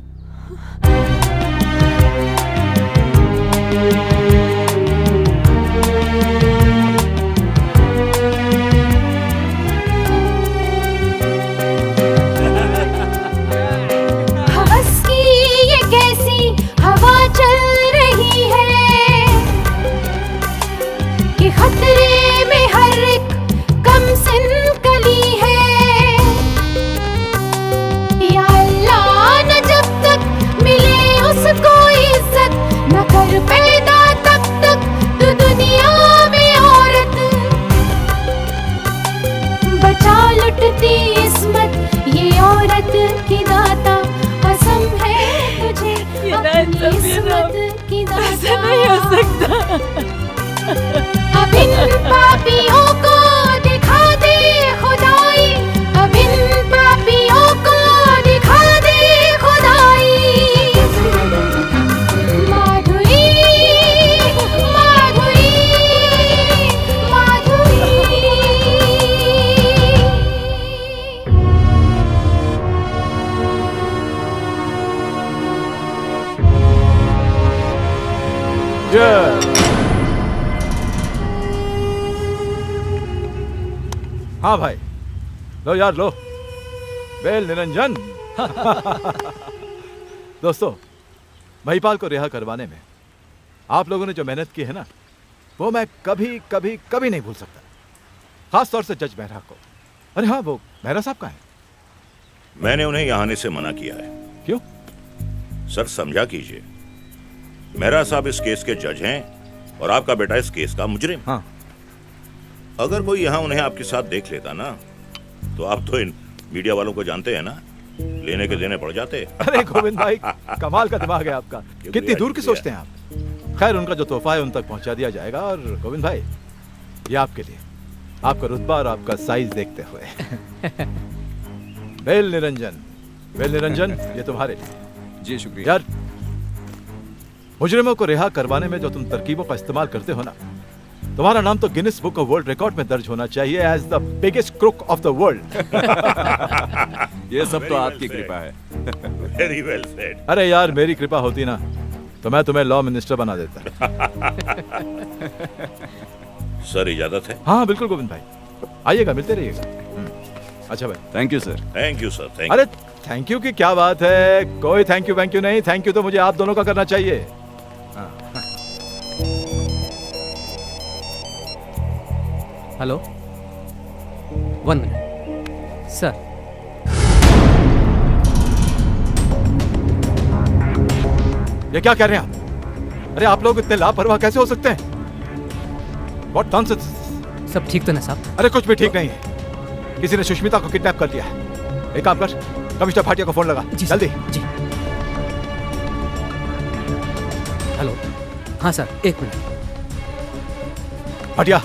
[SPEAKER 10] खतरे में हर एक कम सिन कली है। या अल्लाह न जब तक
[SPEAKER 11] हाँ भाई, लो यार लो। बेल निरंजन। दोस्तों, महिपाल को रिहा करवाने में आप लोगों ने जो मेहनत की है ना, वो मैं कभी कभी कभी नहीं भूल सकता। खास तौर से जज मेहरा को। अरे हाँ, वो मेहरा साहब कहाँ हैं?
[SPEAKER 16] मैंने उन्हें यहाँ आने से मना किया है।
[SPEAKER 11] क्यों?
[SPEAKER 16] सर समझा कीजिए, मेहरा साहब इस केस के जज हैं और आपका बेटा इस केस का मुजरिम।
[SPEAKER 11] हाँ।
[SPEAKER 16] अगर कोई यहाँ उन्हें आपके साथ देख लेता ना, तो आप तो इन मीडिया वालों को जानते हैं ना, लेने के देने पड़ जाते।
[SPEAKER 11] अरे गोविंद भाई, कमाल का दिमाग है आपका। कितनी दूर की सोचते हैं आप। खैर, उनका जो तोहफा है उन तक पहुंचा दिया जाएगा। और गोविंद भाई, ये आपके लिए, आपका रुतबा और आपका साइज देखते हुए। बेल निरंजन, बेल निरंजन, ये तुम्हारे लिए।
[SPEAKER 13] जी शुक्रिया।
[SPEAKER 11] यार, मुजरिमों को रिहा करवाने में जो तुम तरकीबों का इस्तेमाल करते हो ना, तुम्हारा नाम तो Guinness book of world record में दर्ज होना चाहिए as the biggest crook of the world.
[SPEAKER 13] ये सब तो आपकी कृपा है।
[SPEAKER 16] Very well said.
[SPEAKER 11] अरे यार, मेरी कृपा होती ना तो मैं तुम्हें लॉ मिनिस्टर बना देता।
[SPEAKER 16] सर इजाजत है?
[SPEAKER 11] हाँ बिल्कुल गोविंद भाई, आइएगा, मिलते रहिएगा। अच्छा भाई,
[SPEAKER 13] thank you sir.
[SPEAKER 16] Thank you sir. Thank
[SPEAKER 11] अरे थैंक यू की क्या बात है, कोई थैंक यू नहीं। थैंक यू तो मुझे आप दोनों का करना चाहिए।
[SPEAKER 17] Hello, 1 minute sir.
[SPEAKER 11] ये क्या कह रहे हैं आप? अरे आप लोग इतने लापरवाह कैसे हो सकते हैं? What nonsense!
[SPEAKER 17] सब ठीक तो ना साहब?
[SPEAKER 11] अरे कुछ भी ठीक नहीं है। किसी ने सुष्मिता को किडनैप कर लिया है। एक काम कर, कमिश्नर भाटिया को फोन लगा। जल्दी।
[SPEAKER 17] जी। हेलो, हाँ सर, 1 मिनट।
[SPEAKER 11] भाटिया,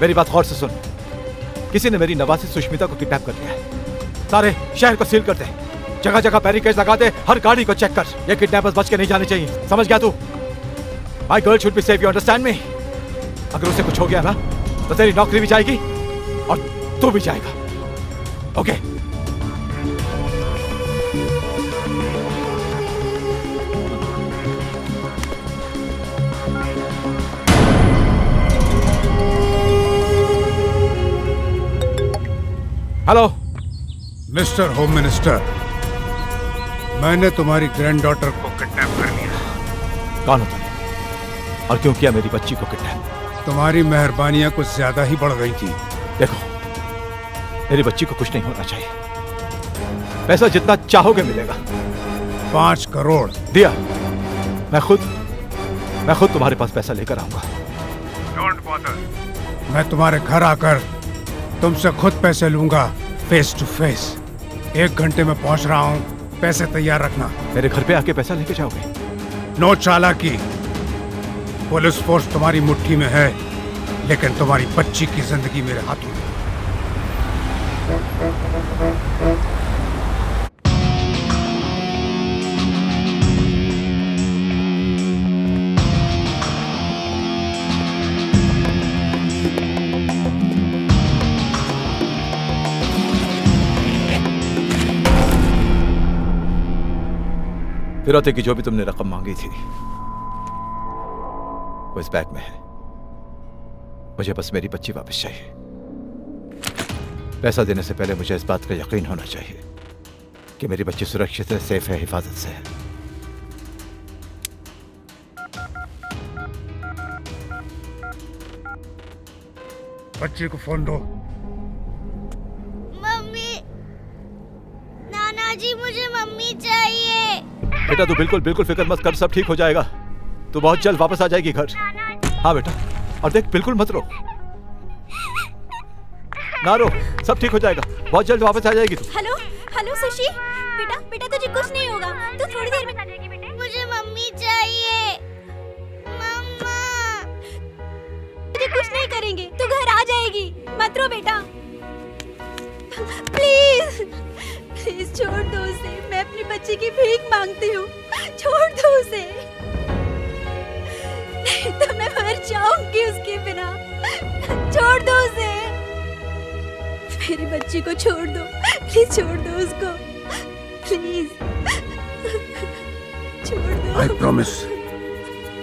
[SPEAKER 11] मेरी बात गौर से सुन। किसी ने मेरी नवासी सुष्मिता को किडनैप कर लिया है। सारे शहर को सील कर दे, जगह जगह बैरिकेड लगा दे, हर गाड़ी को चेक कर। ये किडनैपर्स बच के नहीं जाने चाहिए, समझ गया तू? My girl should be safe, you understand me? अगर उसे कुछ हो गया ना, तो तेरी नौकरी भी जाएगी और तू भी जाएगा। Okay? Hello
[SPEAKER 4] mister home minister, मैंने तुम्हारी ग्रैंडडॉटर को किडनैप कर लिया।
[SPEAKER 11] कौन हो तुम और क्यों किया मेरी बच्ची को किडनैप?
[SPEAKER 4] तुम्हारी मेहरबानियां कुछ ज्यादा ही बढ़ गई थी।
[SPEAKER 11] देखो, मेरी बच्ची को कुछ नहीं होना चाहिए। पैसा जितना चाहोगे मिलेगा।
[SPEAKER 4] 5 करोड़
[SPEAKER 11] दिया। मैं खुद तुम्हारे पास पैसा लेकर आऊंगा।
[SPEAKER 4] डोंट बॉदर, मैं तुम्हारे घर आकर तुमसे खुद पैसे लूंगा, फेस टू फेस। 1 घंटे में पहुंच रहा हूं, पैसे तैयार रखना।
[SPEAKER 11] मेरे घर पे आके पैसा लेके जाओगे?
[SPEAKER 4] नो चालाकी। पुलिस फोर्स तुम्हारी मुट्ठी में है, लेकिन तुम्हारी बच्ची की जिंदगी मेरे हाथों में।
[SPEAKER 11] फिरौती की जो भी तुमने रकम मांगी थी वो इस बैग में है। मुझे बस मेरी बच्ची वापस चाहिए। पैसा देने से पहले मुझे इस बात का यकीन होना चाहिए कि मेरी बच्ची सुरक्षित है, सेफ है, हिफाजत से है।
[SPEAKER 4] बच्ची को फोन दो।
[SPEAKER 9] मम्मी, नाना जी मुझे मम्मी चाहिए।
[SPEAKER 11] बेटा तू बिल्कुल फिक्र मत कर, सब ठीक हो जाएगा। तू बहुत जल्द वापस आ जाएगी घर। हाँ बेटा, और देख बिल्कुल मत रो, ना रो, सब ठीक हो जाएगा। बहुत जल्द वापस आ जाएगी तू।
[SPEAKER 14] हेलो हेलो सुशी, बेटा तुझे कुछ नहीं होगा, तू थोड़ी देर में।
[SPEAKER 9] मुझे मम्मी चाहिए। मम्मा,
[SPEAKER 14] तुझे कुछ नहीं करेंगे, तू घर आ जाएगी। मत रो बेटा, प्लीज छोड़ दो उसे। मैं अपनी बच्ची की भीख मांगती हूँ, छोड़ दो उसे, नहीं तो मैं मर जाऊंगी उसके बिना। छोड़ दो उसे, मेरी बच्ची को छोड़ दो, प्लीज छोड़ दो उसको, प्लीज छोड़ दो।
[SPEAKER 4] आई प्रॉमिस,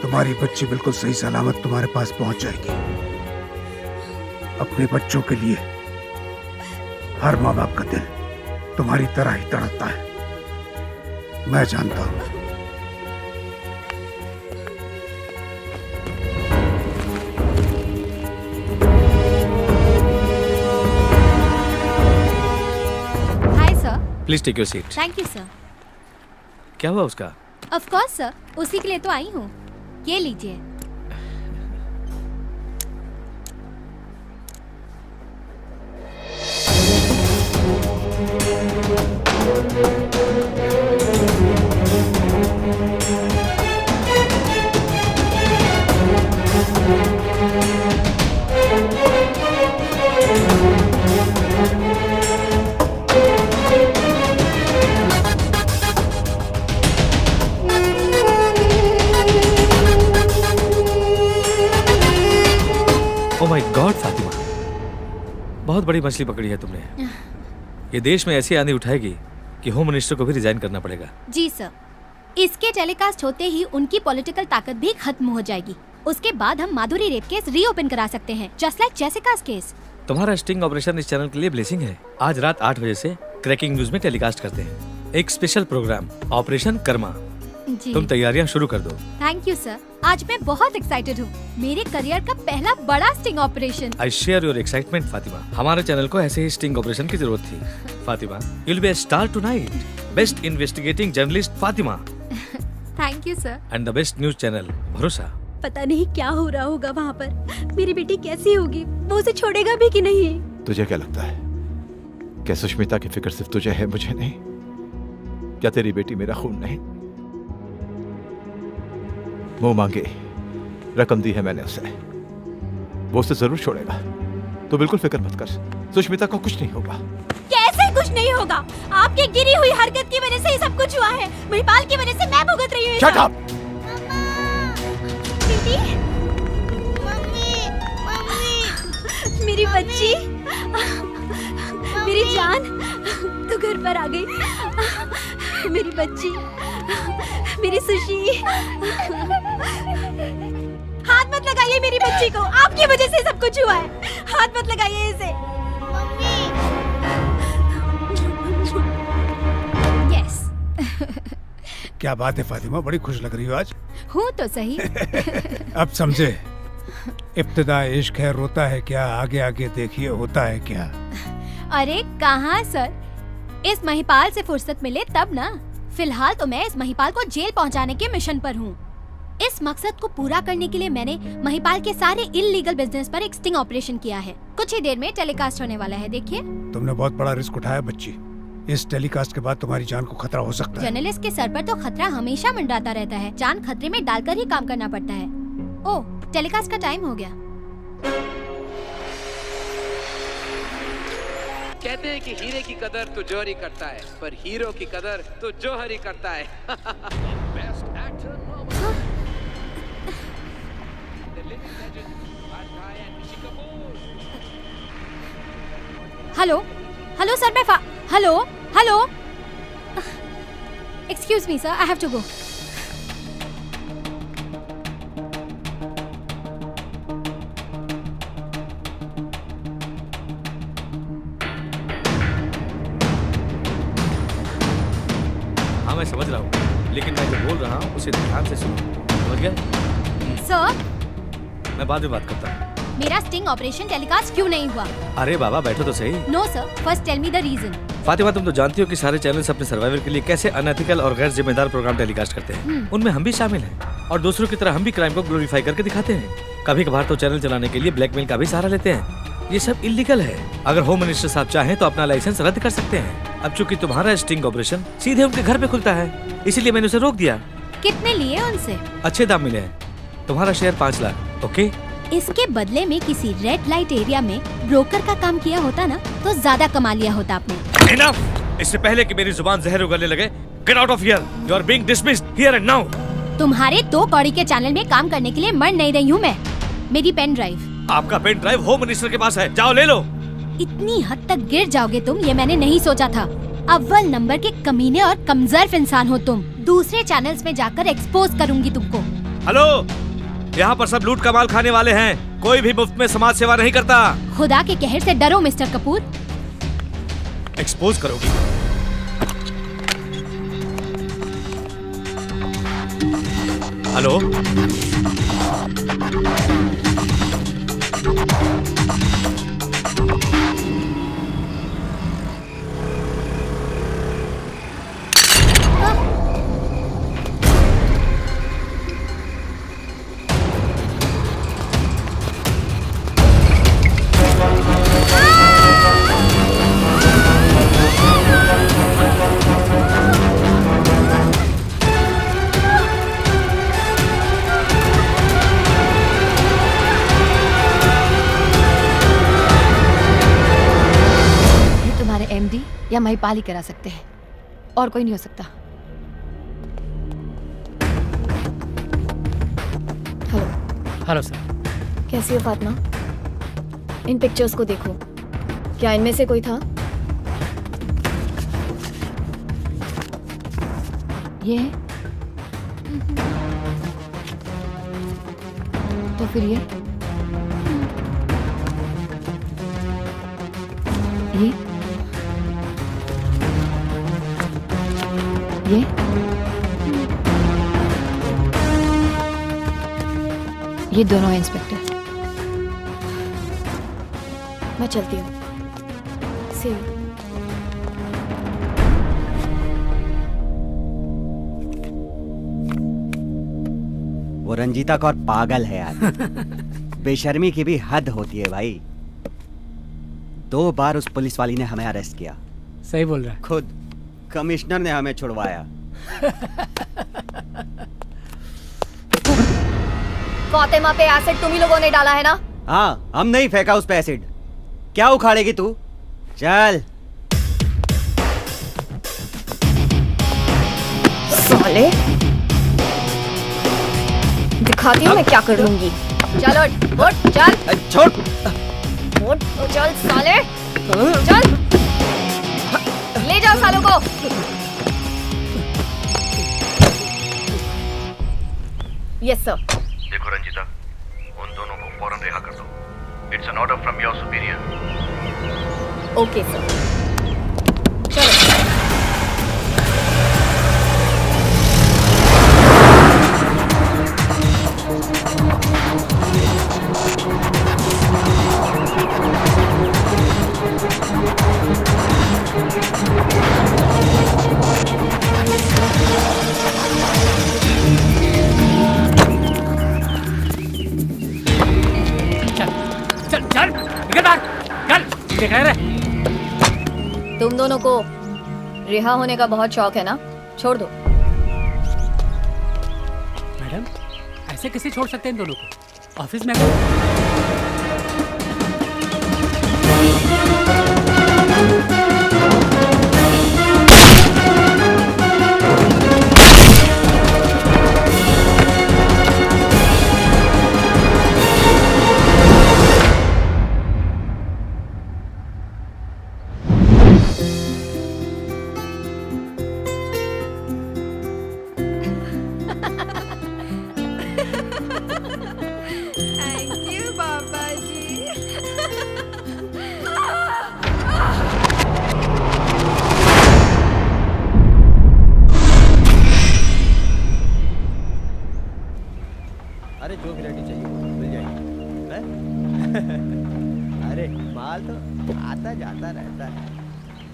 [SPEAKER 4] तुम्हारी बच्ची बिल्कुल सही सलामत तुम्हारे पास पहुंच जाएगी। अपने बच्चों के लिए हर माँ बाप का दिल तुम्हारी तरह ही तड़पता है, मैं जानता हूं।
[SPEAKER 5] Hi sir.
[SPEAKER 17] Please take your seat.
[SPEAKER 5] Thank you sir.
[SPEAKER 17] क्या हुआ उसका?
[SPEAKER 5] ऑफ कोर्स सर, उसी के लिए तो आई हूँ। ये लीजिए।
[SPEAKER 17] ओह माय गॉड फातिमा, बहुत बड़ी मछली पकड़ी है तुमने। ये देश में ऐसी आंधी उठाएगी कि होम मिनिस्टर को भी रिजाइन करना पड़ेगा।
[SPEAKER 14] जी सर, इसके टेलीकास्ट होते ही उनकी पॉलिटिकल ताकत भी खत्म हो जाएगी। उसके बाद हम माधुरी रेप केस रीओपन करा सकते हैं, जस्ट लाइक जेसिका's केस।
[SPEAKER 17] तुम्हारा स्टिंग ऑपरेशन इस चैनल के लिए ब्लेसिंग है। आज रात 8 बजे से क्रैकिंग न्यूज में टेलीकास्ट करते हैं एक स्पेशल प्रोग्राम, ऑपरेशन कर्मा।
[SPEAKER 14] जी।
[SPEAKER 17] तुम तैयारियां शुरू कर दो।
[SPEAKER 14] थैंक यू सर, आज मैं बहुत एक्साइटेड हूँ। मेरे करियर का पहला बड़ा sting operation.
[SPEAKER 17] I share your excitement Fatima. हमारे चैनल को ऐसे ही स्टिंग ऑपरेशन की जरूरत थी। Fatima, you'll be a star tonight. Best investigating journalist Fatima
[SPEAKER 14] thank you sir.
[SPEAKER 17] and the best news channel भरोसा।
[SPEAKER 14] पता नहीं क्या हो रहा होगा वहाँ पर। मेरी बेटी कैसी होगी, वो उसे छोड़ेगा भी कि नहीं?
[SPEAKER 11] तुझे क्या लगता है, क्या सुष्मिता की फिक्र सिर्फ तुझे है, मुझे नहीं? क्या तेरी बेटी मेरा खून नहीं? मुंह मांगे रकम दी है मैंने उसे, वो उसे जरूर छोड़ेगा। तो बिल्कुल फिक्र मत कर, सुष्मिता को कुछ नहीं होगा।
[SPEAKER 14] कैसे कुछ नहीं होगा? आपकी गिरी हुई हरकत की वजह से ये सब कुछ हुआ है। महिपाल की वजह से मैं भुगत रही हूँ।
[SPEAKER 11] Shut up!
[SPEAKER 14] बेटी, मेरी बच्ची, मेरी जान, तू घर पर आ गई। मेरी बच्ची, मेरी सुशी। हाथ मत लगाइए मेरी बच्ची को, आपकी वजह से सब कुछ हुआ है। हाथ मत लगाइए इसे। यस।
[SPEAKER 4] क्या बात है फातिमा, बड़ी खुश लग रही हो आज।
[SPEAKER 14] हूँ तो सही।
[SPEAKER 4] अब समझे, इब्तिदा इश्क है, रोता है क्या, आगे आगे देखिए होता है क्या।
[SPEAKER 14] अरे कहाँ सर, इस महिपाल से फुर्सत मिले तब ना। फिलहाल तो मैं इस महिपाल को जेल पहुंचाने के मिशन पर हूँ। इस मकसद को पूरा करने के लिए मैंने महिपाल के सारे इल्लीगल बिजनेस पर एक स्टिंग ऑपरेशन किया है। कुछ ही देर में टेलीकास्ट होने वाला है, देखिए।
[SPEAKER 4] तुमने बहुत बड़ा रिस्क उठाया बच्ची। इस टेलीकास्ट के बाद तुम्हारी जान को खतरा हो सकता है।
[SPEAKER 14] जर्नलिस्ट के सर पर तो खतरा हमेशा मंडराता रहता है। जान खतरे में डालकर ही काम करना पड़ता है। ओह, टेलीकास्ट का टाइम हो गया।
[SPEAKER 18] कहते हैं कि हीरे की कदर तो जौहरी करता है, पर हीरो की कदर तो जौहरी करता है। Best actor
[SPEAKER 14] hello, hello sir, मैं hello, hello. Excuse me sir, I have to go.
[SPEAKER 17] हाँ मैं समझ रहा हूँ, लेकिन मैं जो बोल रहा हूँ उसे ध्यान से सुनो, समझ गया?
[SPEAKER 14] सर,
[SPEAKER 17] मैं बाद में बात करता हूँ।
[SPEAKER 14] मेरा स्टिंग ऑपरेशन टेलीकास्ट क्यों नहीं हुआ?
[SPEAKER 17] अरे बाबा बैठो तो सही।
[SPEAKER 14] No sir, first tell me the reason.
[SPEAKER 17] Fatima, तुम तो जानती हो कि सारे चैनल्स अपने सर्वाइवल के लिए कैसे अनएथिकल और गैर जिम्मेदार प्रोग्राम टेलीकास्ट करते हैं। उनमें हम भी शामिल हैं और दूसरों की तरह हम भी क्राइम को ग्लोरीफाई करके दिखाते हैं। कभी कभार तो चैनल चलाने के लिए ब्लैकमेल का भी सहारा लेते हैं। ये सब इलीगल है। अगर होम मिनिस्टर साहब चाहें तो अपना लाइसेंस रद्द कर सकते हैं। अब चूंकि तुम्हारा स्टिंग ऑपरेशन सीधे उनके घर पे खुलता है, इसीलिए मैंने उसे रोक दिया।
[SPEAKER 14] कितने लिए उनसे?
[SPEAKER 17] अच्छे दाम मिले हैं। तुम्हारा शेयर 5 लाख। ओके,
[SPEAKER 14] इसके बदले में किसी रेड लाइट एरिया में ब्रोकर का काम किया होता ना, तो ज्यादा कमा लिया होता आपने।
[SPEAKER 17] Enough! इससे पहले कि मेरी जुबान जहर उगलने लगे, get out of here. You are being dismissed here and now.
[SPEAKER 14] तुम्हारे 2 कौड़ी के चैनल में काम करने के लिए मर नहीं रही हूँ मैं। मेरी पेन ड्राइव।
[SPEAKER 17] आपका पेन ड्राइव होम मिनिस्टर के पास है, जाओ ले लो।
[SPEAKER 14] इतनी हद तक गिर जाओगे तुम, ये मैंने नहीं सोचा था। अव्वल नंबर के कमीने और कमजोर इंसान हो तुम। दूसरे चैनल्स में जाकर एक्सपोज करूंगी तुमको।
[SPEAKER 17] हेलो, यहाँ पर सब लूट का माल खाने वाले हैं। कोई भी मुफ्त में समाज सेवा नहीं करता।
[SPEAKER 14] खुदा के कहर से डरो मिस्टर कपूर।
[SPEAKER 12] एक्सपोज करोगी। हेलो,
[SPEAKER 8] एमडी या महिपाल ही करा सकते हैं, और कोई नहीं हो सकता। हेलो।
[SPEAKER 19] Hello sir.
[SPEAKER 8] कैसी हो फातिमा? इन पिक्चर्स को देखो, क्या इनमें से कोई था? ये है? तो फिर ये ये दोनों हैं इंस्पेक्टर। मैं चलती हूँ। See you।
[SPEAKER 6] वो रंजीता कौर पागल है यार। बेशर्मी की भी हद होती है भाई। 2 बार उस पुलिस वाली ने हमें अरेस्ट किया।
[SPEAKER 19] सही बोल रहा है।
[SPEAKER 6] खुद कमिश्नर ने हमें छुड़वाया।
[SPEAKER 8] फातिमा पे एसिड तुम ही लोगों ने डाला है ना?
[SPEAKER 6] हाँ, हम नहीं फेंका उस पे एसिड। क्या उखाड़ेगी तू? चल।
[SPEAKER 8] साले, दिखाती हूँ मैं क्या कर लूंगी। चलो उठ, चल।
[SPEAKER 6] छोड़।
[SPEAKER 8] उठ, चल साले, चल। ले जाओ सालों को। Yes sir.
[SPEAKER 1] देखो रंजीता, उन दोनों को फौरन रिहा कर दो। It's an order from your superior.
[SPEAKER 8] Okay sir. चलो। तुम दोनों को रिहा होने का बहुत शौक है ना? छोड़ दो।
[SPEAKER 19] मैडम, ऐसे कैसे छोड़ सकते हैं इन दोनों को? ऑफिस में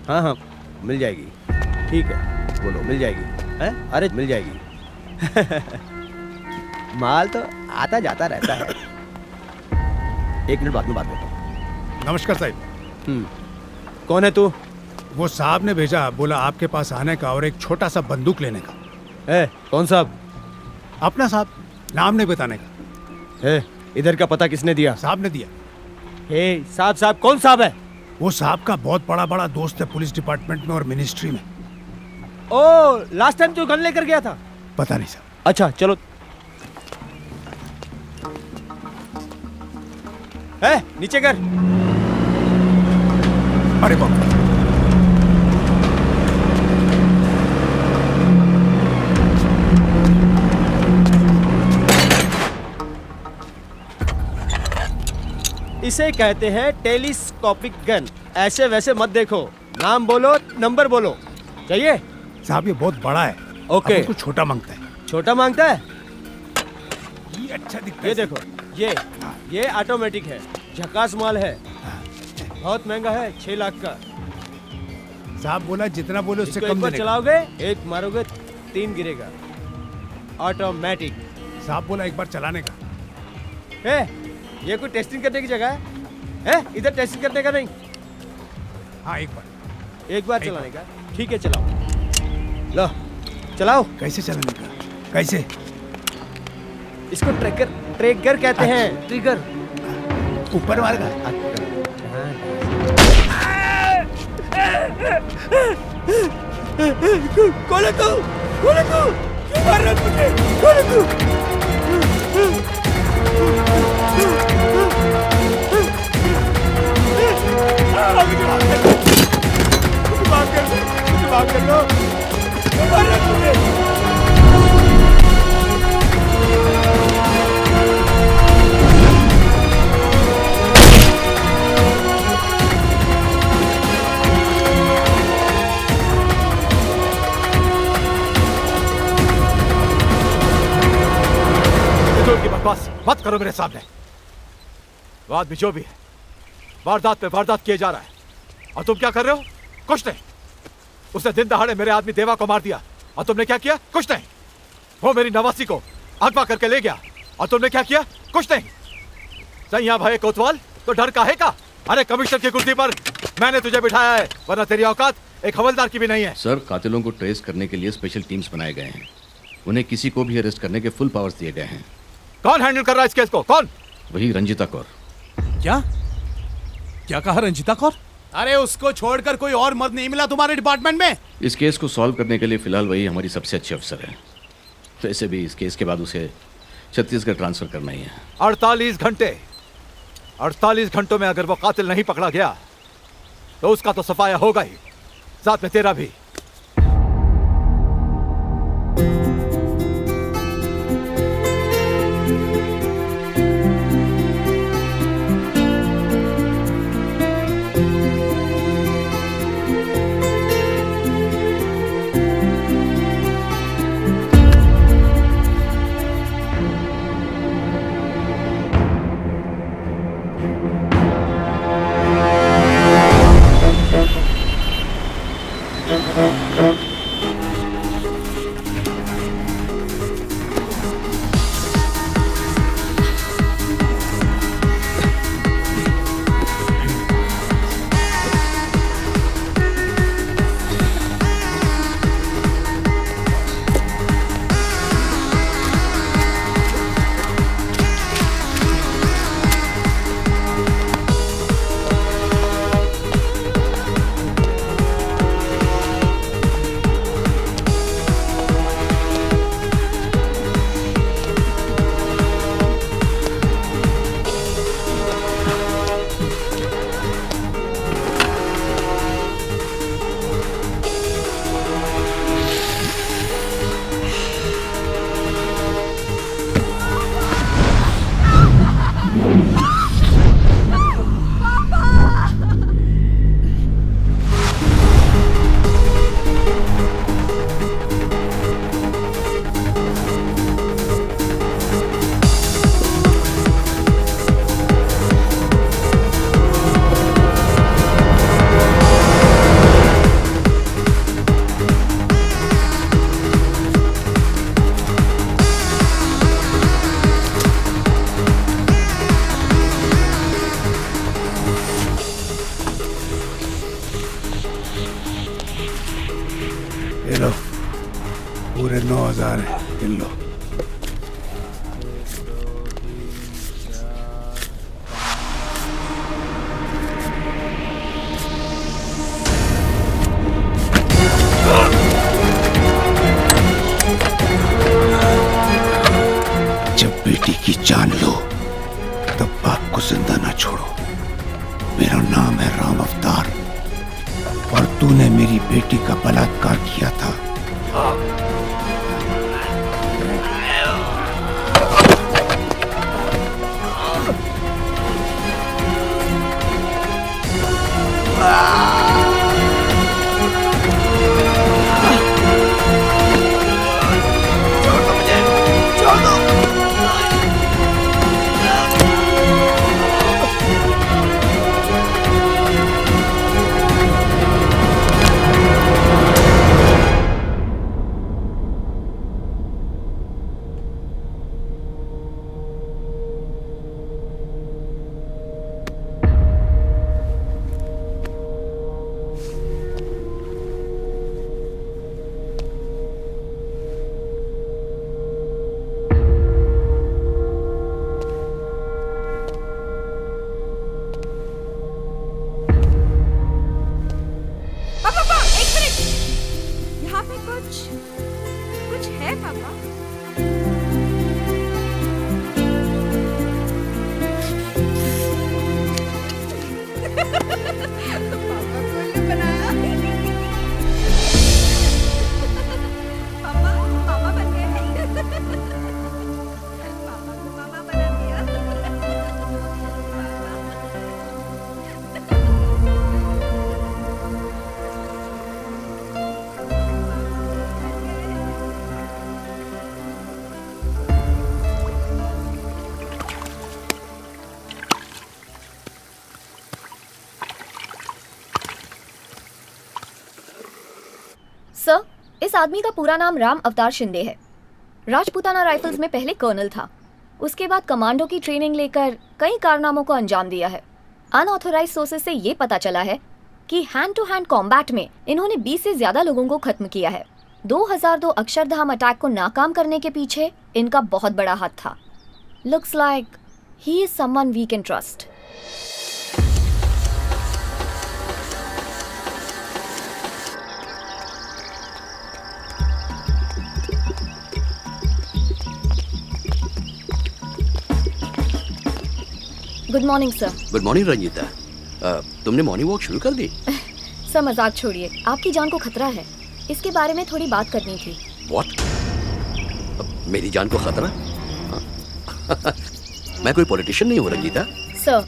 [SPEAKER 20] हाँ हाँ मिल जाएगी। ठीक है, बोलो मिल जाएगी। है? अरे मिल जाएगी। माल तो आता जाता रहता है। 1 मिनट बाद में बात करता हूँ।
[SPEAKER 4] नमस्कार साहब।
[SPEAKER 20] कौन है तू?
[SPEAKER 4] वो साहब ने भेजा, बोला आपके पास आने का और एक छोटा सा बंदूक लेने का।
[SPEAKER 20] कौन साहब?
[SPEAKER 4] अपना साहब, नाम नहीं बताने का।
[SPEAKER 20] इधर का पता किसने दिया?
[SPEAKER 4] साहब ने दिया।
[SPEAKER 20] साहब साहब कौन साहब है?
[SPEAKER 4] वो साहब का बहुत बड़ा दोस्त है पुलिस डिपार्टमेंट में और मिनिस्ट्री में।
[SPEAKER 20] ओ, लास्ट टाइम जो गन लेकर गया था?
[SPEAKER 4] पता नहीं साहब।
[SPEAKER 20] अच्छा चलो। नीचे कर।
[SPEAKER 4] अरे बाप रे।
[SPEAKER 20] इसे कहते हैं टेलीस्कोपिक गन। ऐसे वैसे मत देखो, नाम बोलो, नंबर बोलो। चाहिए?
[SPEAKER 4] साहब ये बहुत बड़ा है।
[SPEAKER 20] ओके।
[SPEAKER 4] अब उसको छोटा मांगता है।
[SPEAKER 20] छोटा मांगता है?
[SPEAKER 4] ये अच्छा दिखता
[SPEAKER 20] है। ये देखो, ये ऑटोमेटिक है, झकास माल है, बहुत महंगा है, 6 लाख का।
[SPEAKER 4] साहब बोला जितना बोले उससे कम देने का।
[SPEAKER 20] चलाओगे, एक मारोगे 3 गिरेगा। ऑटोमेटिक।
[SPEAKER 4] साहब बोला एक बार चलाने का।
[SPEAKER 20] ये कोई टेस्टिंग करने की जगह है? इधर टेस्टिंग करने का नहीं।
[SPEAKER 4] हाँ
[SPEAKER 20] एक बार चलाने का। ठीक है, चलाओ। लो चलाओ।
[SPEAKER 4] कैसे चलाने का? कैसे?
[SPEAKER 20] इसको ट्रैकर कहते हैं। ट्रिगर
[SPEAKER 4] ऊपर वाले का।
[SPEAKER 20] खोलो तू, क्यों मार रहा है मुझे? खोलो तू। माफ कर लो, मार रहा है मुझे।
[SPEAKER 11] की बकवास मत करो मेरे सामने। वो आदमी जो भी है, वारदात पे वारदात किए जा रहा है और तुम क्या कर रहे हो? कुछ नहीं। उसने दिन दहाड़े मेरे आदमी देवा को मार दिया और तुमने क्या किया? कुछ नहीं। वो मेरी नवासी को अगवा करके ले गया और तुमने क्या किया? कुछ नहीं। सही भाई कोतवाल, तो डर काहे का? अरे कमिश्नर की कुर्सी पर मैंने तुझे बिठाया है, वरना तेरी औकात एक हवलदार की भी नहीं है।
[SPEAKER 15] सर, कातिलों को ट्रेस करने के लिए स्पेशल टीम्स बनाए गए हैं। उन्हें किसी को भी अरेस्ट करने के फुल पावर्स दिए गए हैं।
[SPEAKER 11] कौन हैंडल कर रहा है इस केस को? कौन?
[SPEAKER 15] वही रंजीता कौर।
[SPEAKER 12] क्या कहा रंजीता कौर? अरे उसको छोड़कर कोई और मर्द नहीं मिला तुम्हारे डिपार्टमेंट में?
[SPEAKER 15] इस केस को सॉल्व करने के लिए फिलहाल वही हमारी सबसे अच्छी अफसर है। वैसे भी इस केस के बाद उसे छत्तीसगढ़ ट्रांसफर करना ही है।
[SPEAKER 11] 48 घंटों में अगर वो कातिल नहीं पकड़ा गया तो उसका तो सफाया होगा ही, साथ में तेरा भी।
[SPEAKER 4] पूरे 9,000 है, गिन लो। जब बेटी की जान लो तब बाप को जिंदा ना छोड़ो। मेरा नाम है राम अवतार और तूने मेरी बेटी का बलात्कार किया था।
[SPEAKER 5] कुछ है पापा? पापा को उल्लू बनाया। पापा मामा बन गए। पापा को मामा बना दिया।
[SPEAKER 8] सर, इस आदमी का पूरा नाम राम अवतार शिंदे है। राजपूताना राइफल्स में पहले कर्नल था। उसके बाद कमांडो की ट्रेनिंग लेकर कई कारनामों को अंजाम दिया है। अनऑथोराइज्ड सोर्सेज से ये पता चला है कि हैंड टू हैंड कॉम्बैट में इन्होंने 20 से ज्यादा लोगों को खत्म किया है। 2002 अक्षरधाम अटैक को नाकाम करने के पीछे इनका बहुत बड़ा हाथ था। Looks like he is someone we can trust. Good morning sir.
[SPEAKER 15] Good morning Ranjeeta. तुमने मॉर्निंग वॉक शुरू कर दी?
[SPEAKER 8] सर मजाक छोड़िए, आपकी जान को खतरा है, इसके बारे में थोड़ी बात करनी थी।
[SPEAKER 15] व्हाट? मेरी जान को खतरा? मैं कोई पॉलिटिशियन नहीं हूँ रंजीता।
[SPEAKER 8] सर,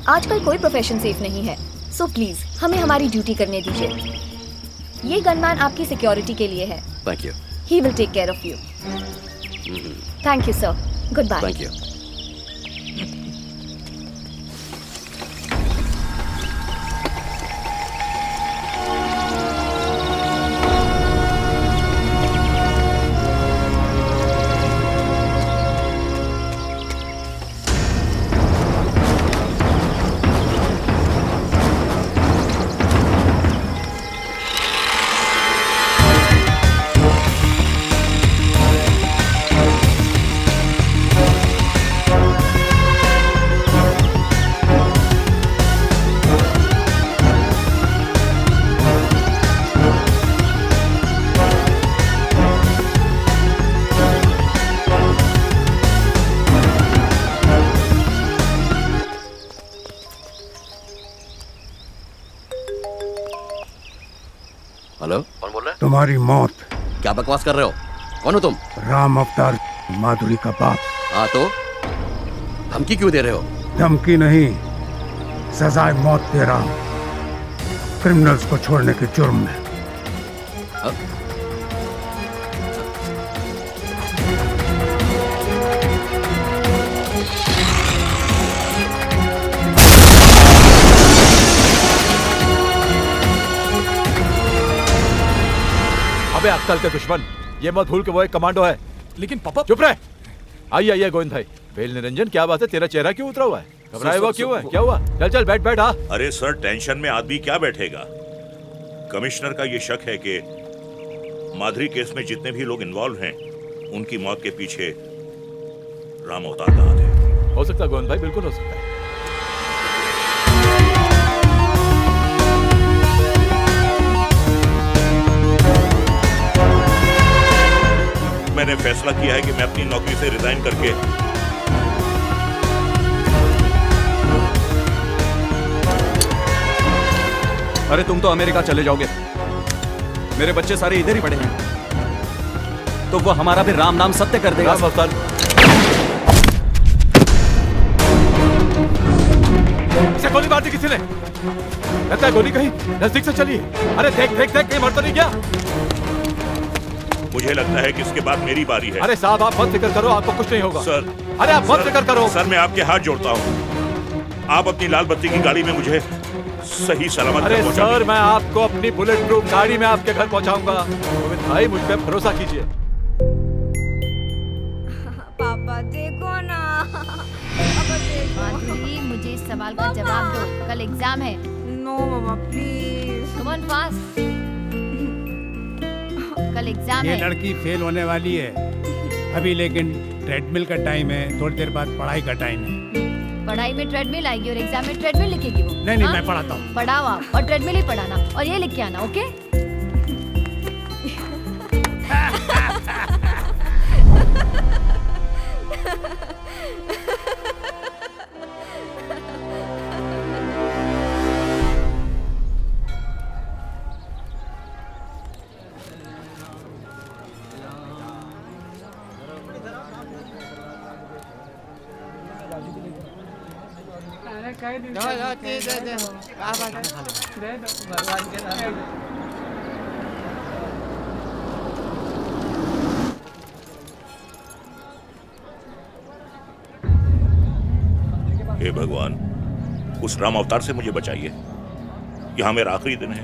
[SPEAKER 8] आजकल कोई प्रोफेशन सेफ नहीं है, सो प्लीज हमें हमारी ड्यूटी करने दीजिए। ये गनमैन आपकी सिक्योरिटी के लिए है।
[SPEAKER 15] Thank you.
[SPEAKER 8] He will take care of you. Thank you sir. Goodbye.
[SPEAKER 15] Thank you. Hello, कौन बोल रहा है?
[SPEAKER 4] तुम्हारी मौत।
[SPEAKER 15] क्या बकवास कर रहे हो? कौन हो तुम?
[SPEAKER 4] राम अवतार, माधुरी का बाप।
[SPEAKER 15] हाँ तो धमकी क्यों दे रहे हो?
[SPEAKER 4] धमकी नहीं, सजाए मौत दे रहा हूं, क्रिमिनल्स को छोड़ने के जुर्म में।
[SPEAKER 11] अबे अक्कल के दुश्मन, ये मत भूल के वो एक कमांडो है।
[SPEAKER 12] लेकिन पापा।
[SPEAKER 11] चुप रहे। आइए गोविंद भाई। बेल निरंजन, क्या बात है? तेरा चेहरा क्यों उतरा हुआ है? घबराया हुआ क्यों है? क्या हुआ? चल चल बैठ बैठ। हाँ।
[SPEAKER 16] अरे सर, टेंशन में आदमी क्या बैठेगा। कमिश्नर का ये शक है कि माधुरी केस में जितने भी लोग इन्वॉल्व हैं, उनकी मौत के पीछे राम अवतार का हाथ है।
[SPEAKER 11] हो सकता है गोविंद भाई, बिल्कुल हो सकता है।
[SPEAKER 16] मैंने फैसला किया है कि मैं अपनी नौकरी से रिजाइन करके
[SPEAKER 13] अरे तुम तो अमेरिका चले जाओगे, मेरे बच्चे सारे इधर ही पड़े हैं, तो वो हमारा भी राम नाम सत्य कर देगा।
[SPEAKER 11] राम अवतार, इसे गोली मार दी किसी ने? लगता है गोली कहीं नजदीक से चली है। अरे देख देख देख, कहीं मर तो नहीं गया?
[SPEAKER 16] मुझे लगता है कि इसके बाद मेरी बारी है।
[SPEAKER 11] अरे साहब, आप मत फिक्र करो, आपको कुछ नहीं होगा।
[SPEAKER 16] सर,
[SPEAKER 11] अरे आप मत फिक्र करो।
[SPEAKER 16] सर, मैं आपके हाथ जोड़ता हूँ, आप अपनी लाल बत्ती की गाड़ी में मुझे सही सलामत
[SPEAKER 11] अरे सर, मैं आपको अपनी बुलेट प्रूफ गाड़ी में आपके घर पहुँचाऊंगा। गोविंद भाई, मुझ पर भरोसा कीजिए।
[SPEAKER 5] पापा देखो ना।
[SPEAKER 14] माधुरी, मुझे इस सवाल का जवाब दो, कल एग्जाम है।
[SPEAKER 5] नो मामा प्लीज।
[SPEAKER 14] कम ऑन फास्ट, कल एग्जाम है।
[SPEAKER 4] ये लड़की फेल होने वाली है अभी, लेकिन ट्रेडमिल का टाइम है, थोड़ी देर बाद पढ़ाई का टाइम है।
[SPEAKER 14] पढ़ाई में ट्रेडमिल आएगी और एग्जाम में ट्रेडमिल लिखेगी वो।
[SPEAKER 4] नहीं, मैं पढ़ाता हूँ।
[SPEAKER 14] पढ़ाओ आप, और ट्रेडमिल ही पढ़ाना, और ये लिख के आना, ओके?
[SPEAKER 16] हे भगवान, उस राम अवतार से मुझे बचाइए। यहां मेरा आखिरी दिन है।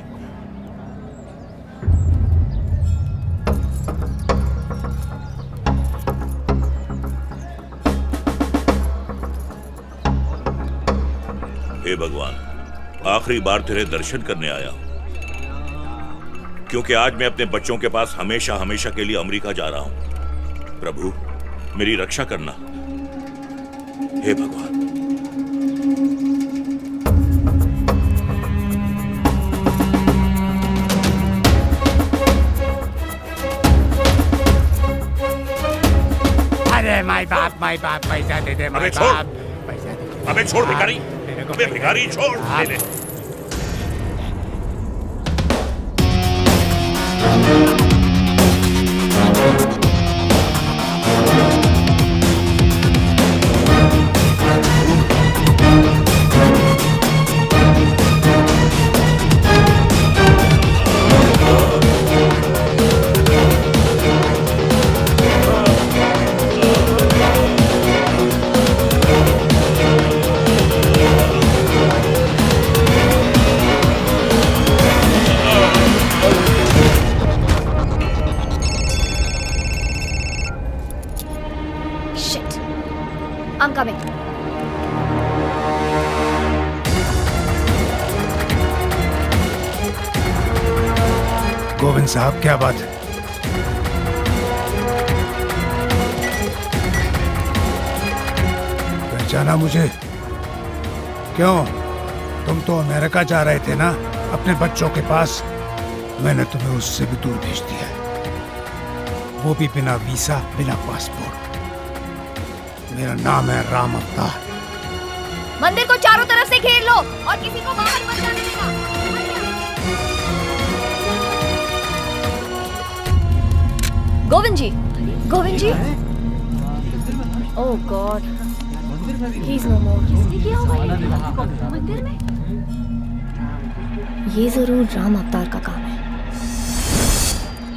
[SPEAKER 16] हे भगवान, आखिरी बार तेरे दर्शन करने आया हूं, क्योंकि आज मैं अपने बच्चों के पास हमेशा हमेशा के लिए अमेरिका जा रहा हूं। प्रभु, मेरी रक्षा करना। हे भगवान।
[SPEAKER 4] अरे माय बाप पैसा दे दे माय बाप, पैसा दे दे।
[SPEAKER 16] अबे छोड़ भिखारी, अबे भिखारी छोड़, ले ले।
[SPEAKER 8] I'm coming.
[SPEAKER 4] गोविंद साहब, क्या बात है? पहचाना मुझे? क्यों? तुम तो अमेरिका जा रहे थे ना, अपने बच्चों के पास। मैंने तुम्हें उससे भी दूर भेज दिया है, वो भी बिना वीसा, बिना पासपोर्ट। मेरा नाम है राम अवतार।
[SPEAKER 8] मंदिर को चारों तरफ से घेर लो और किसी को बाहर मत जाने देना। गोविंद जी, गोविंद जी। ओह गॉड, ही इज नो मोर। किसने किया होगा ये मंदिर में? ये जरूर राम अवतार का काम है।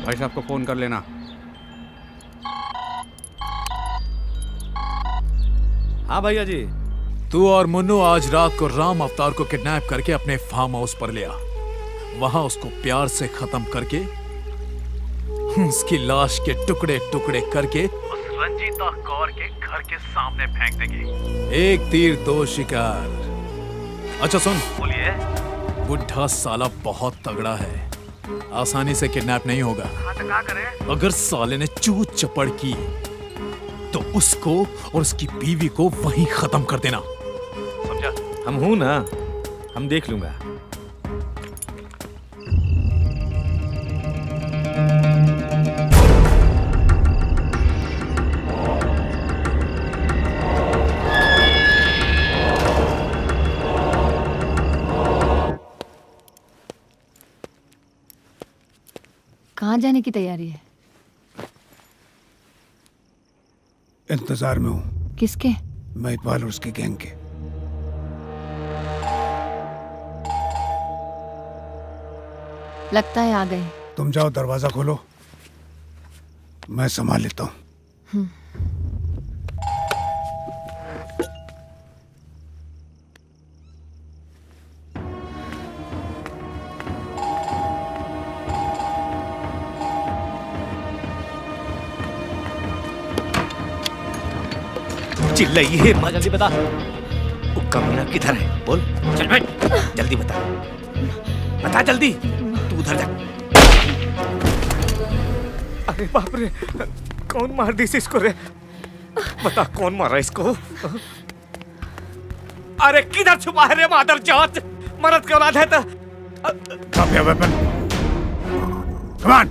[SPEAKER 21] भाई साहब को फोन कर लेना।
[SPEAKER 17] हाँ भैया जी।
[SPEAKER 12] तू और मुन्नू आज रात को राम अवतार को किडनैप करके अपने फार्म हाउस पर ले आ। वहां उसको प्यार से खत्म करके उसकी लाश के टुकड़े टुकड़े करके
[SPEAKER 17] उस रंजीता कौर के घर के सामने फेंक देंगे।
[SPEAKER 12] एक तीर दो शिकार। अच्छा सुन,
[SPEAKER 17] बोलिए।
[SPEAKER 12] बुढ़ा साला बहुत तगड़ा है, आसानी से किडनैप नहीं होगा।
[SPEAKER 17] हाँ तो क्या करें?
[SPEAKER 12] अगर साले ने चूत चपड़ की तो उसको और उसकी बीवी को वहीं खत्म कर देना।
[SPEAKER 17] समझा? हम हूं ना, हम देख लूंगा।
[SPEAKER 8] कहाँ जाने की तैयारी है?
[SPEAKER 4] इंतजार में हूँ।
[SPEAKER 8] किसके?
[SPEAKER 4] महिपाल और उसकी गैंग के।
[SPEAKER 8] लगता है आ गए।
[SPEAKER 4] तुम जाओ, दरवाजा खोलो, मैं संभाल लेता हूँ।
[SPEAKER 17] चिल्लाइए मत, जल्दी बता। वो कमीना किधर है? बोल, चल बैठ, जल्दी बता, बता जल्दी। तू उधर जा। अरे बाप रे, कौन मार दी इसको रे? बता कौन मारा इसको? अरे किधर छुपा है रे मादर जात? मरद की औलाद है तो
[SPEAKER 4] Drop your weapon. Come on.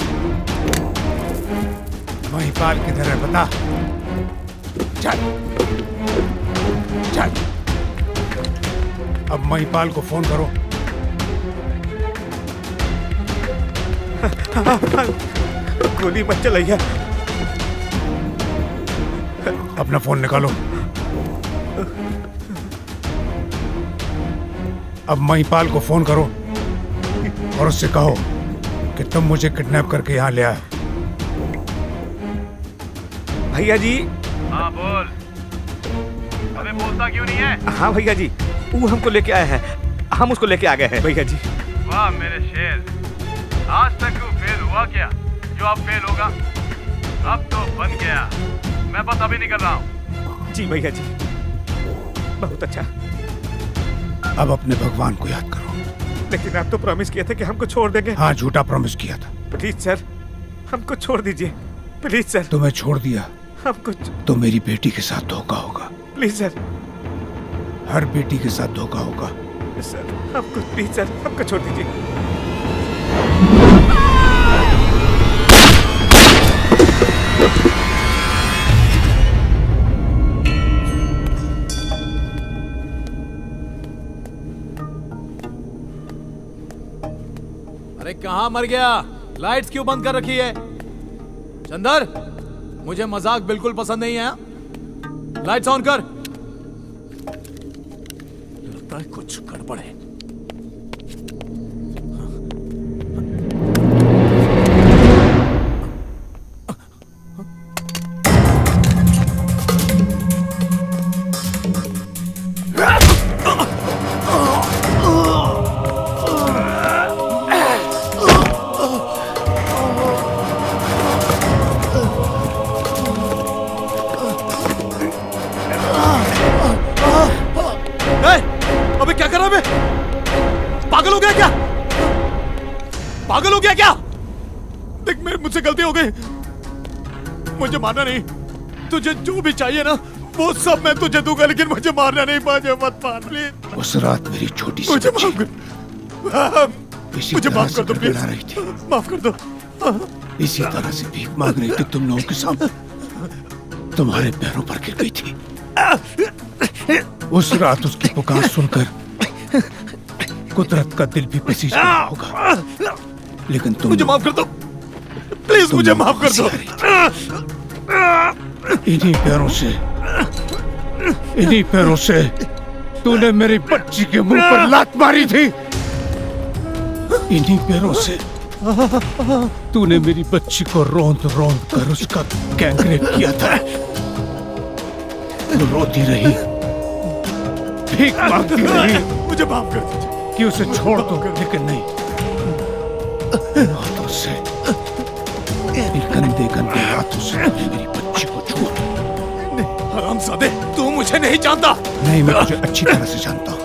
[SPEAKER 4] Mahipal किधर है बता? चल चल, अब महिपाल को फोन करो।
[SPEAKER 17] गोली मत चलाइए।
[SPEAKER 4] अपना फोन निकालो। अब महिपाल को फोन करो और उससे कहो कि तुम मुझे किडनैप करके यहाँ ले आए।
[SPEAKER 17] भैया जी।
[SPEAKER 1] हाँ बोल। अबे बोलता क्यों नहीं है?
[SPEAKER 17] हाँ भैया जी, वो हमको लेके आया है, हम उसको लेके आ गए हैं भैया जी।
[SPEAKER 1] वाह मेरे शेर, आज तक वो फेल हुआ क्या जो अब फेल होगा? अब तो बन गया। मैं बस अभी निकल रहा हूँ।
[SPEAKER 17] जी भैया जी, बहुत अच्छा।
[SPEAKER 4] अब अपने भगवान को याद करो।
[SPEAKER 17] लेकिन आप तो प्रॉमिस किए थे कि हमको छोड़ देंगे।
[SPEAKER 4] हाँ, झूठा प्रॉमिस किया था।
[SPEAKER 17] प्लीज सर, हमको छोड़ दीजिए प्लीज सर।
[SPEAKER 4] तुम्हें छोड़ दिया
[SPEAKER 17] हमको
[SPEAKER 4] तो मेरी बेटी के साथ धोखा होगा।
[SPEAKER 17] Please sir.
[SPEAKER 4] हर बेटी के साथ धोखा होगा।
[SPEAKER 17] सर हमको प्लीज सर, हमको छोड़ दीजिए।
[SPEAKER 12] अरे कहाँ मर गया? लाइट्स क्यों बंद कर रखी है? चंदर, मुझे मजाक बिल्कुल पसंद नहीं है। लाइट्स ऑन कर। लगता है कुछ गड़बड़ है। पागल हो गया क्या? देख, मेरे मुझसे गलती हो गई, मुझे मारना नहीं। तुझे जो भी चाहिए ना वो सब मैं तुझे दूंगा, लेकिन मुझे मारना नहीं। मुझे मत मार प्लीज।
[SPEAKER 4] उस रात मेरी छोटी सी
[SPEAKER 12] मुझे माफ कर, मुझे माफ कर दो प्लीज।
[SPEAKER 4] रही थी।
[SPEAKER 12] माफ कर दो।
[SPEAKER 4] इसी तरह से भीख मांग रही थी तुम लोगों के सामने, तुम्हारे पैरों पर गिर गई थी। उस रात उसकी पुकार सुनकर कुदरत का दिल भी पसीज गया होगा, लेकिन तुम
[SPEAKER 12] मुझे माफ कर दो प्लीज, मुझे माफ कर दो।
[SPEAKER 4] इन्हीं पैरों से तूने मेरी बच्ची के मुंह पर लात मारी थी। इन्हीं पैरों से तूने मेरी बच्ची को रोंद रोंद कर उसका गैंगरेप किया था। तू रोती रही, भीख मांगती रही,
[SPEAKER 12] मुझे माफ कर दीजिए
[SPEAKER 4] कि उसे छोड़ दो, लेकिन नहीं, हाथों से, गंदे गंदे हाथों से मेरी बच्ची को छुआ।
[SPEAKER 12] हरामजादे, तू मुझे नहीं जानता।
[SPEAKER 4] नहीं, मैं तुझे अच्छी तरह से जानता हूँ।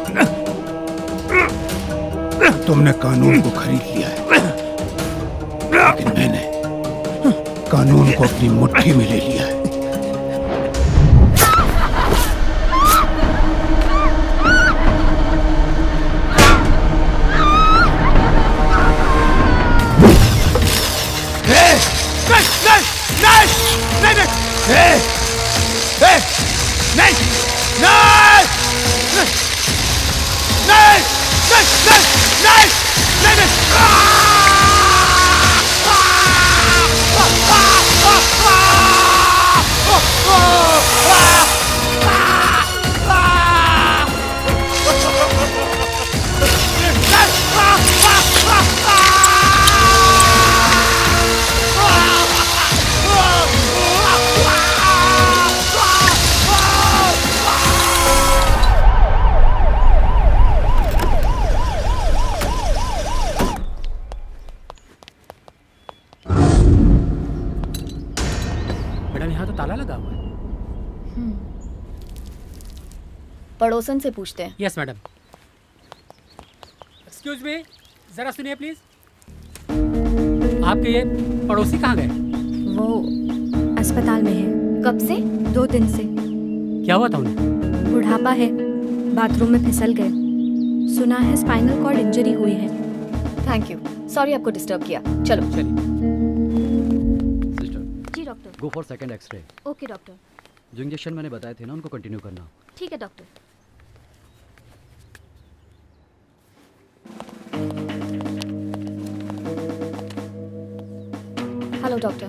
[SPEAKER 4] तुमने कानून को खरीद लिया है, लेकिन मैंने कानून को अपनी मुट्ठी में ले लिया है।
[SPEAKER 8] पड़ोसन से पूछते हैं।
[SPEAKER 19] Yes madam. एक्सक्यूज मी, जरा सुनिए प्लीज। आपके ये पड़ोसी कहाँ गए?
[SPEAKER 5] वो अस्पताल में है।
[SPEAKER 8] कब से?
[SPEAKER 5] 2 दिन से।
[SPEAKER 19] क्या हुआ था उन्हें?
[SPEAKER 5] बुढ़ापा है, बाथरूम में फिसल गए। सुना है स्पाइनल कॉर्ड इंजरी हुई है।
[SPEAKER 8] थैंक यू, सॉरी आपको डिस्टर्ब किया। चलो
[SPEAKER 19] चलिए।
[SPEAKER 5] जी doctor.
[SPEAKER 3] Go for second x ray.
[SPEAKER 5] Okay doctor.
[SPEAKER 3] जो इंजेक्शन मैंने बताए थे ना, उनको कंटिन्यू करना।
[SPEAKER 5] ठीक है doctor.
[SPEAKER 8] Hello doctor.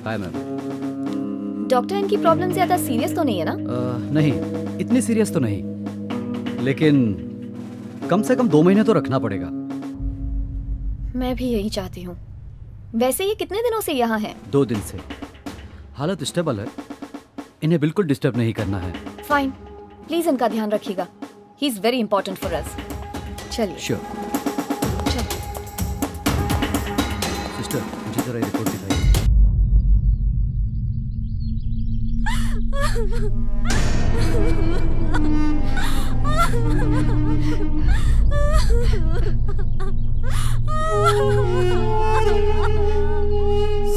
[SPEAKER 3] Hi ma'am.
[SPEAKER 8] Doctor, इनकी प्रॉब्लम ज्यादा सीरियस तो नहीं है ना?
[SPEAKER 3] नहीं, इतनी सीरियस तो नहीं, लेकिन कम से कम 2 महीने तो रखना पड़ेगा।
[SPEAKER 8] मैं भी यही चाहती हूँ। वैसे ये कितने दिनों से यहाँ है?
[SPEAKER 3] 2 दिन से। हालत स्टेबल है, इन्हें बिल्कुल डिस्टर्ब नहीं करना है।
[SPEAKER 8] फाइन, प्लीज इनका ध्यान रखिएगा। He is very important for us. चलिए।
[SPEAKER 3] श्योर। सिस्टर, मुझे जरा रिपोर्ट दिखाइए।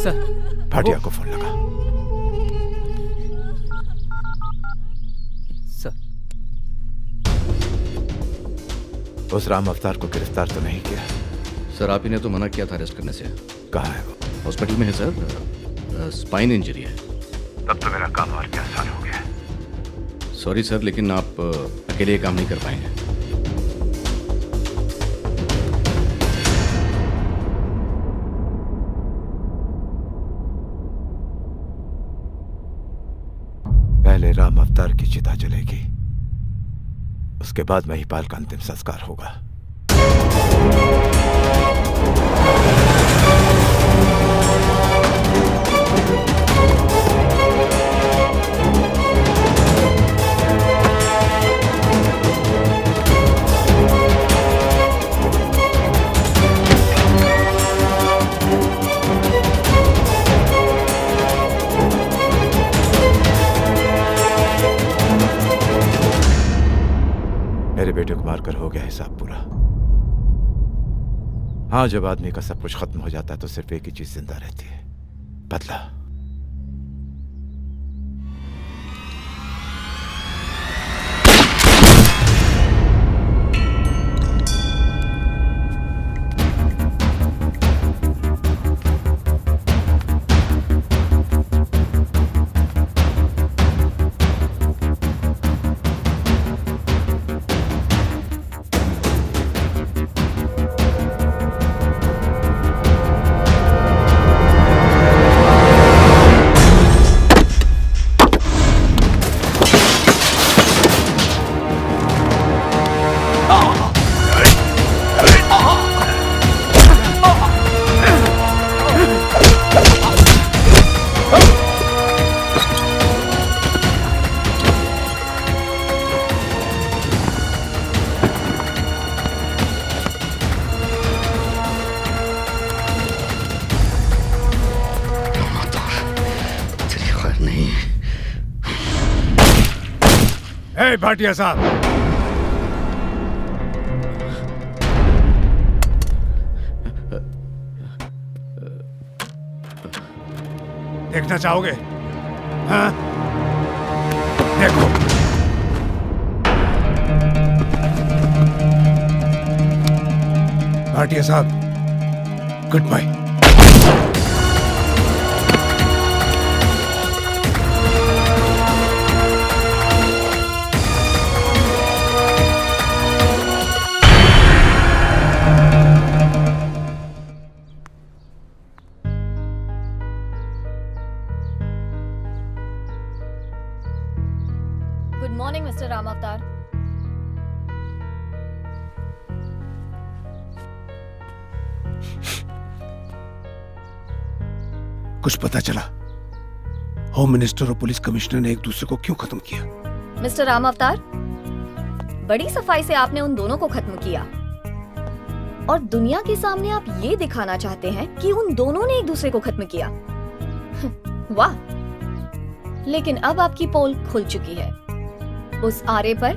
[SPEAKER 11] सर, भाटिया को फोन लगा।
[SPEAKER 12] सर,
[SPEAKER 11] उस राम अवतार को गिरफ्तार तो नहीं किया?
[SPEAKER 1] सर, आप ही ने तो मना किया था अरेस्ट करने से।
[SPEAKER 11] कहाँ है वो?
[SPEAKER 1] हॉस्पिटल में है सर, स्पाइन इंजरी है।
[SPEAKER 11] तब तो मेरा काम और क्या आसान हो गया।
[SPEAKER 1] सॉरी सर, लेकिन आप अकेले ये काम नहीं कर पाएंगे।
[SPEAKER 11] पहले राम अवतार की चिता जलेगी, उसके बाद महिपाल का अंतिम संस्कार होगा। मेरे बेटे को मारकर हो गया हिसाब पूरा। हाँ, जब आदमी का सब कुछ खत्म हो जाता है तो सिर्फ एक ही चीज जिंदा रहती है, बदला। भाटिया साहब, देखना चाहोगे? हाँ, देखो। भाटिया साहब, goodbye.
[SPEAKER 8] Good morning mister Ram Avtar.
[SPEAKER 4] कुछ पता चला? होम मिनिस्टर और पुलिस कमिश्नर ने एक दूसरे को क्यों खत्म किया?
[SPEAKER 8] मिस्टर राम अवतार, बड़ी सफाई से आपने उन दोनों को खत्म किया और दुनिया के सामने आप ये दिखाना चाहते हैं कि उन दोनों ने एक दूसरे को खत्म किया। वाह! लेकिन अब आपकी पोल खुल चुकी है। उस आरे पर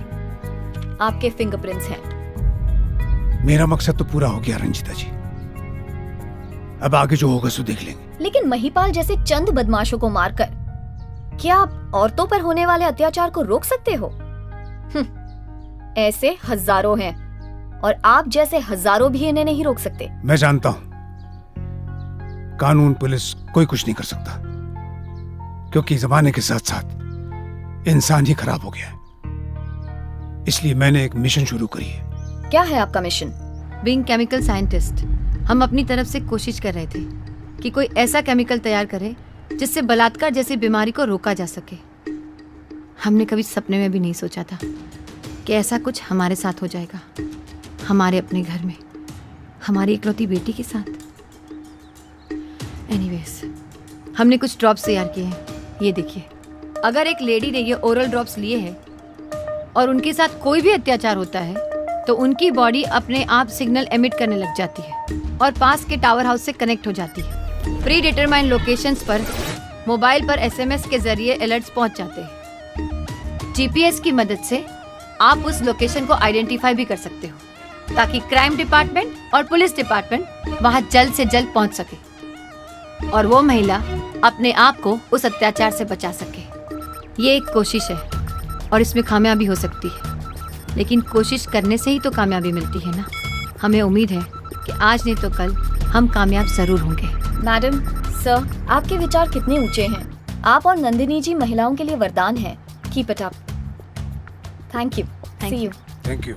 [SPEAKER 8] आपके फिंगरप्रिंट्स हैं।
[SPEAKER 4] मेरा मकसद तो पूरा हो गया रंजिता जी। अब आगे जो होगा सो देख लेंगे।
[SPEAKER 8] लेकिन महिपाल जैसे चंद बदमाशों को मारकर क्या आप औरतों पर होने वाले अत्याचार को रोक सकते हो? ऐसे हजारों हैं और आप जैसे हजारों भी इन्हें नहीं रोक सकते।
[SPEAKER 4] मैं जानता हूं, कानून पुलिस कोई कुछ नहीं कर सकता, क्योंकि जमाने के साथ साथ इंसान ही खराब हो गया है। इसलिए मैंने एक मिशन शुरू करी है।
[SPEAKER 8] क्या है आपका मिशन?
[SPEAKER 2] बीइंग केमिकल साइंटिस्ट, हम अपनी तरफ से कोशिश कर रहे थे कि कोई ऐसा केमिकल तैयार करे जिससे बलात्कार जैसी बीमारी को रोका जा सके। हमने कभी सपने में भी नहीं सोचा था कि ऐसा कुछ हमारे साथ हो जाएगा। हमारे अपने घर में हमारी इकलौती बेटी के साथ। एनीवेज, हमने कुछ ड्रॉप्स तैयार किए हैं, ये देखिए। अगर एक लेडी ने ये ओरल ड्रॉप्स लिए हैं और उनके साथ कोई भी अत्याचार होता है तो उनकी बॉडी अपने आप सिग्नल एमिट करने लग जाती है और पास के टावर हाउस से कनेक्ट हो जाती है। प्री डिटरमाइंड लोकेशंस पर मोबाइल पर एसएमएस के जरिए अलर्ट्स पहुंच जाते हैं। जीपीएस की मदद से आप उस लोकेशन को आइडेंटिफाई भी कर सकते हो ताकि क्राइम डिपार्टमेंट और पुलिस डिपार्टमेंट वहां जल्द से जल्द पहुंच सके और वो महिला अपने आप को उस अत्याचार से बचा सके। ये एक कोशिश है और इसमें खामियाबी हो सकती है, लेकिन कोशिश करने से ही तो कामयाबी मिलती है ना। हमें उम्मीद है कि आज नहीं तो कल हम कामयाब जरूर होंगे।
[SPEAKER 8] मैडम, सर, आपके विचार कितने ऊंचे हैं। आप और नंदिनी जी महिलाओं के लिए वरदान हैं। Keep it up. Thank you. See you.
[SPEAKER 4] Thank you.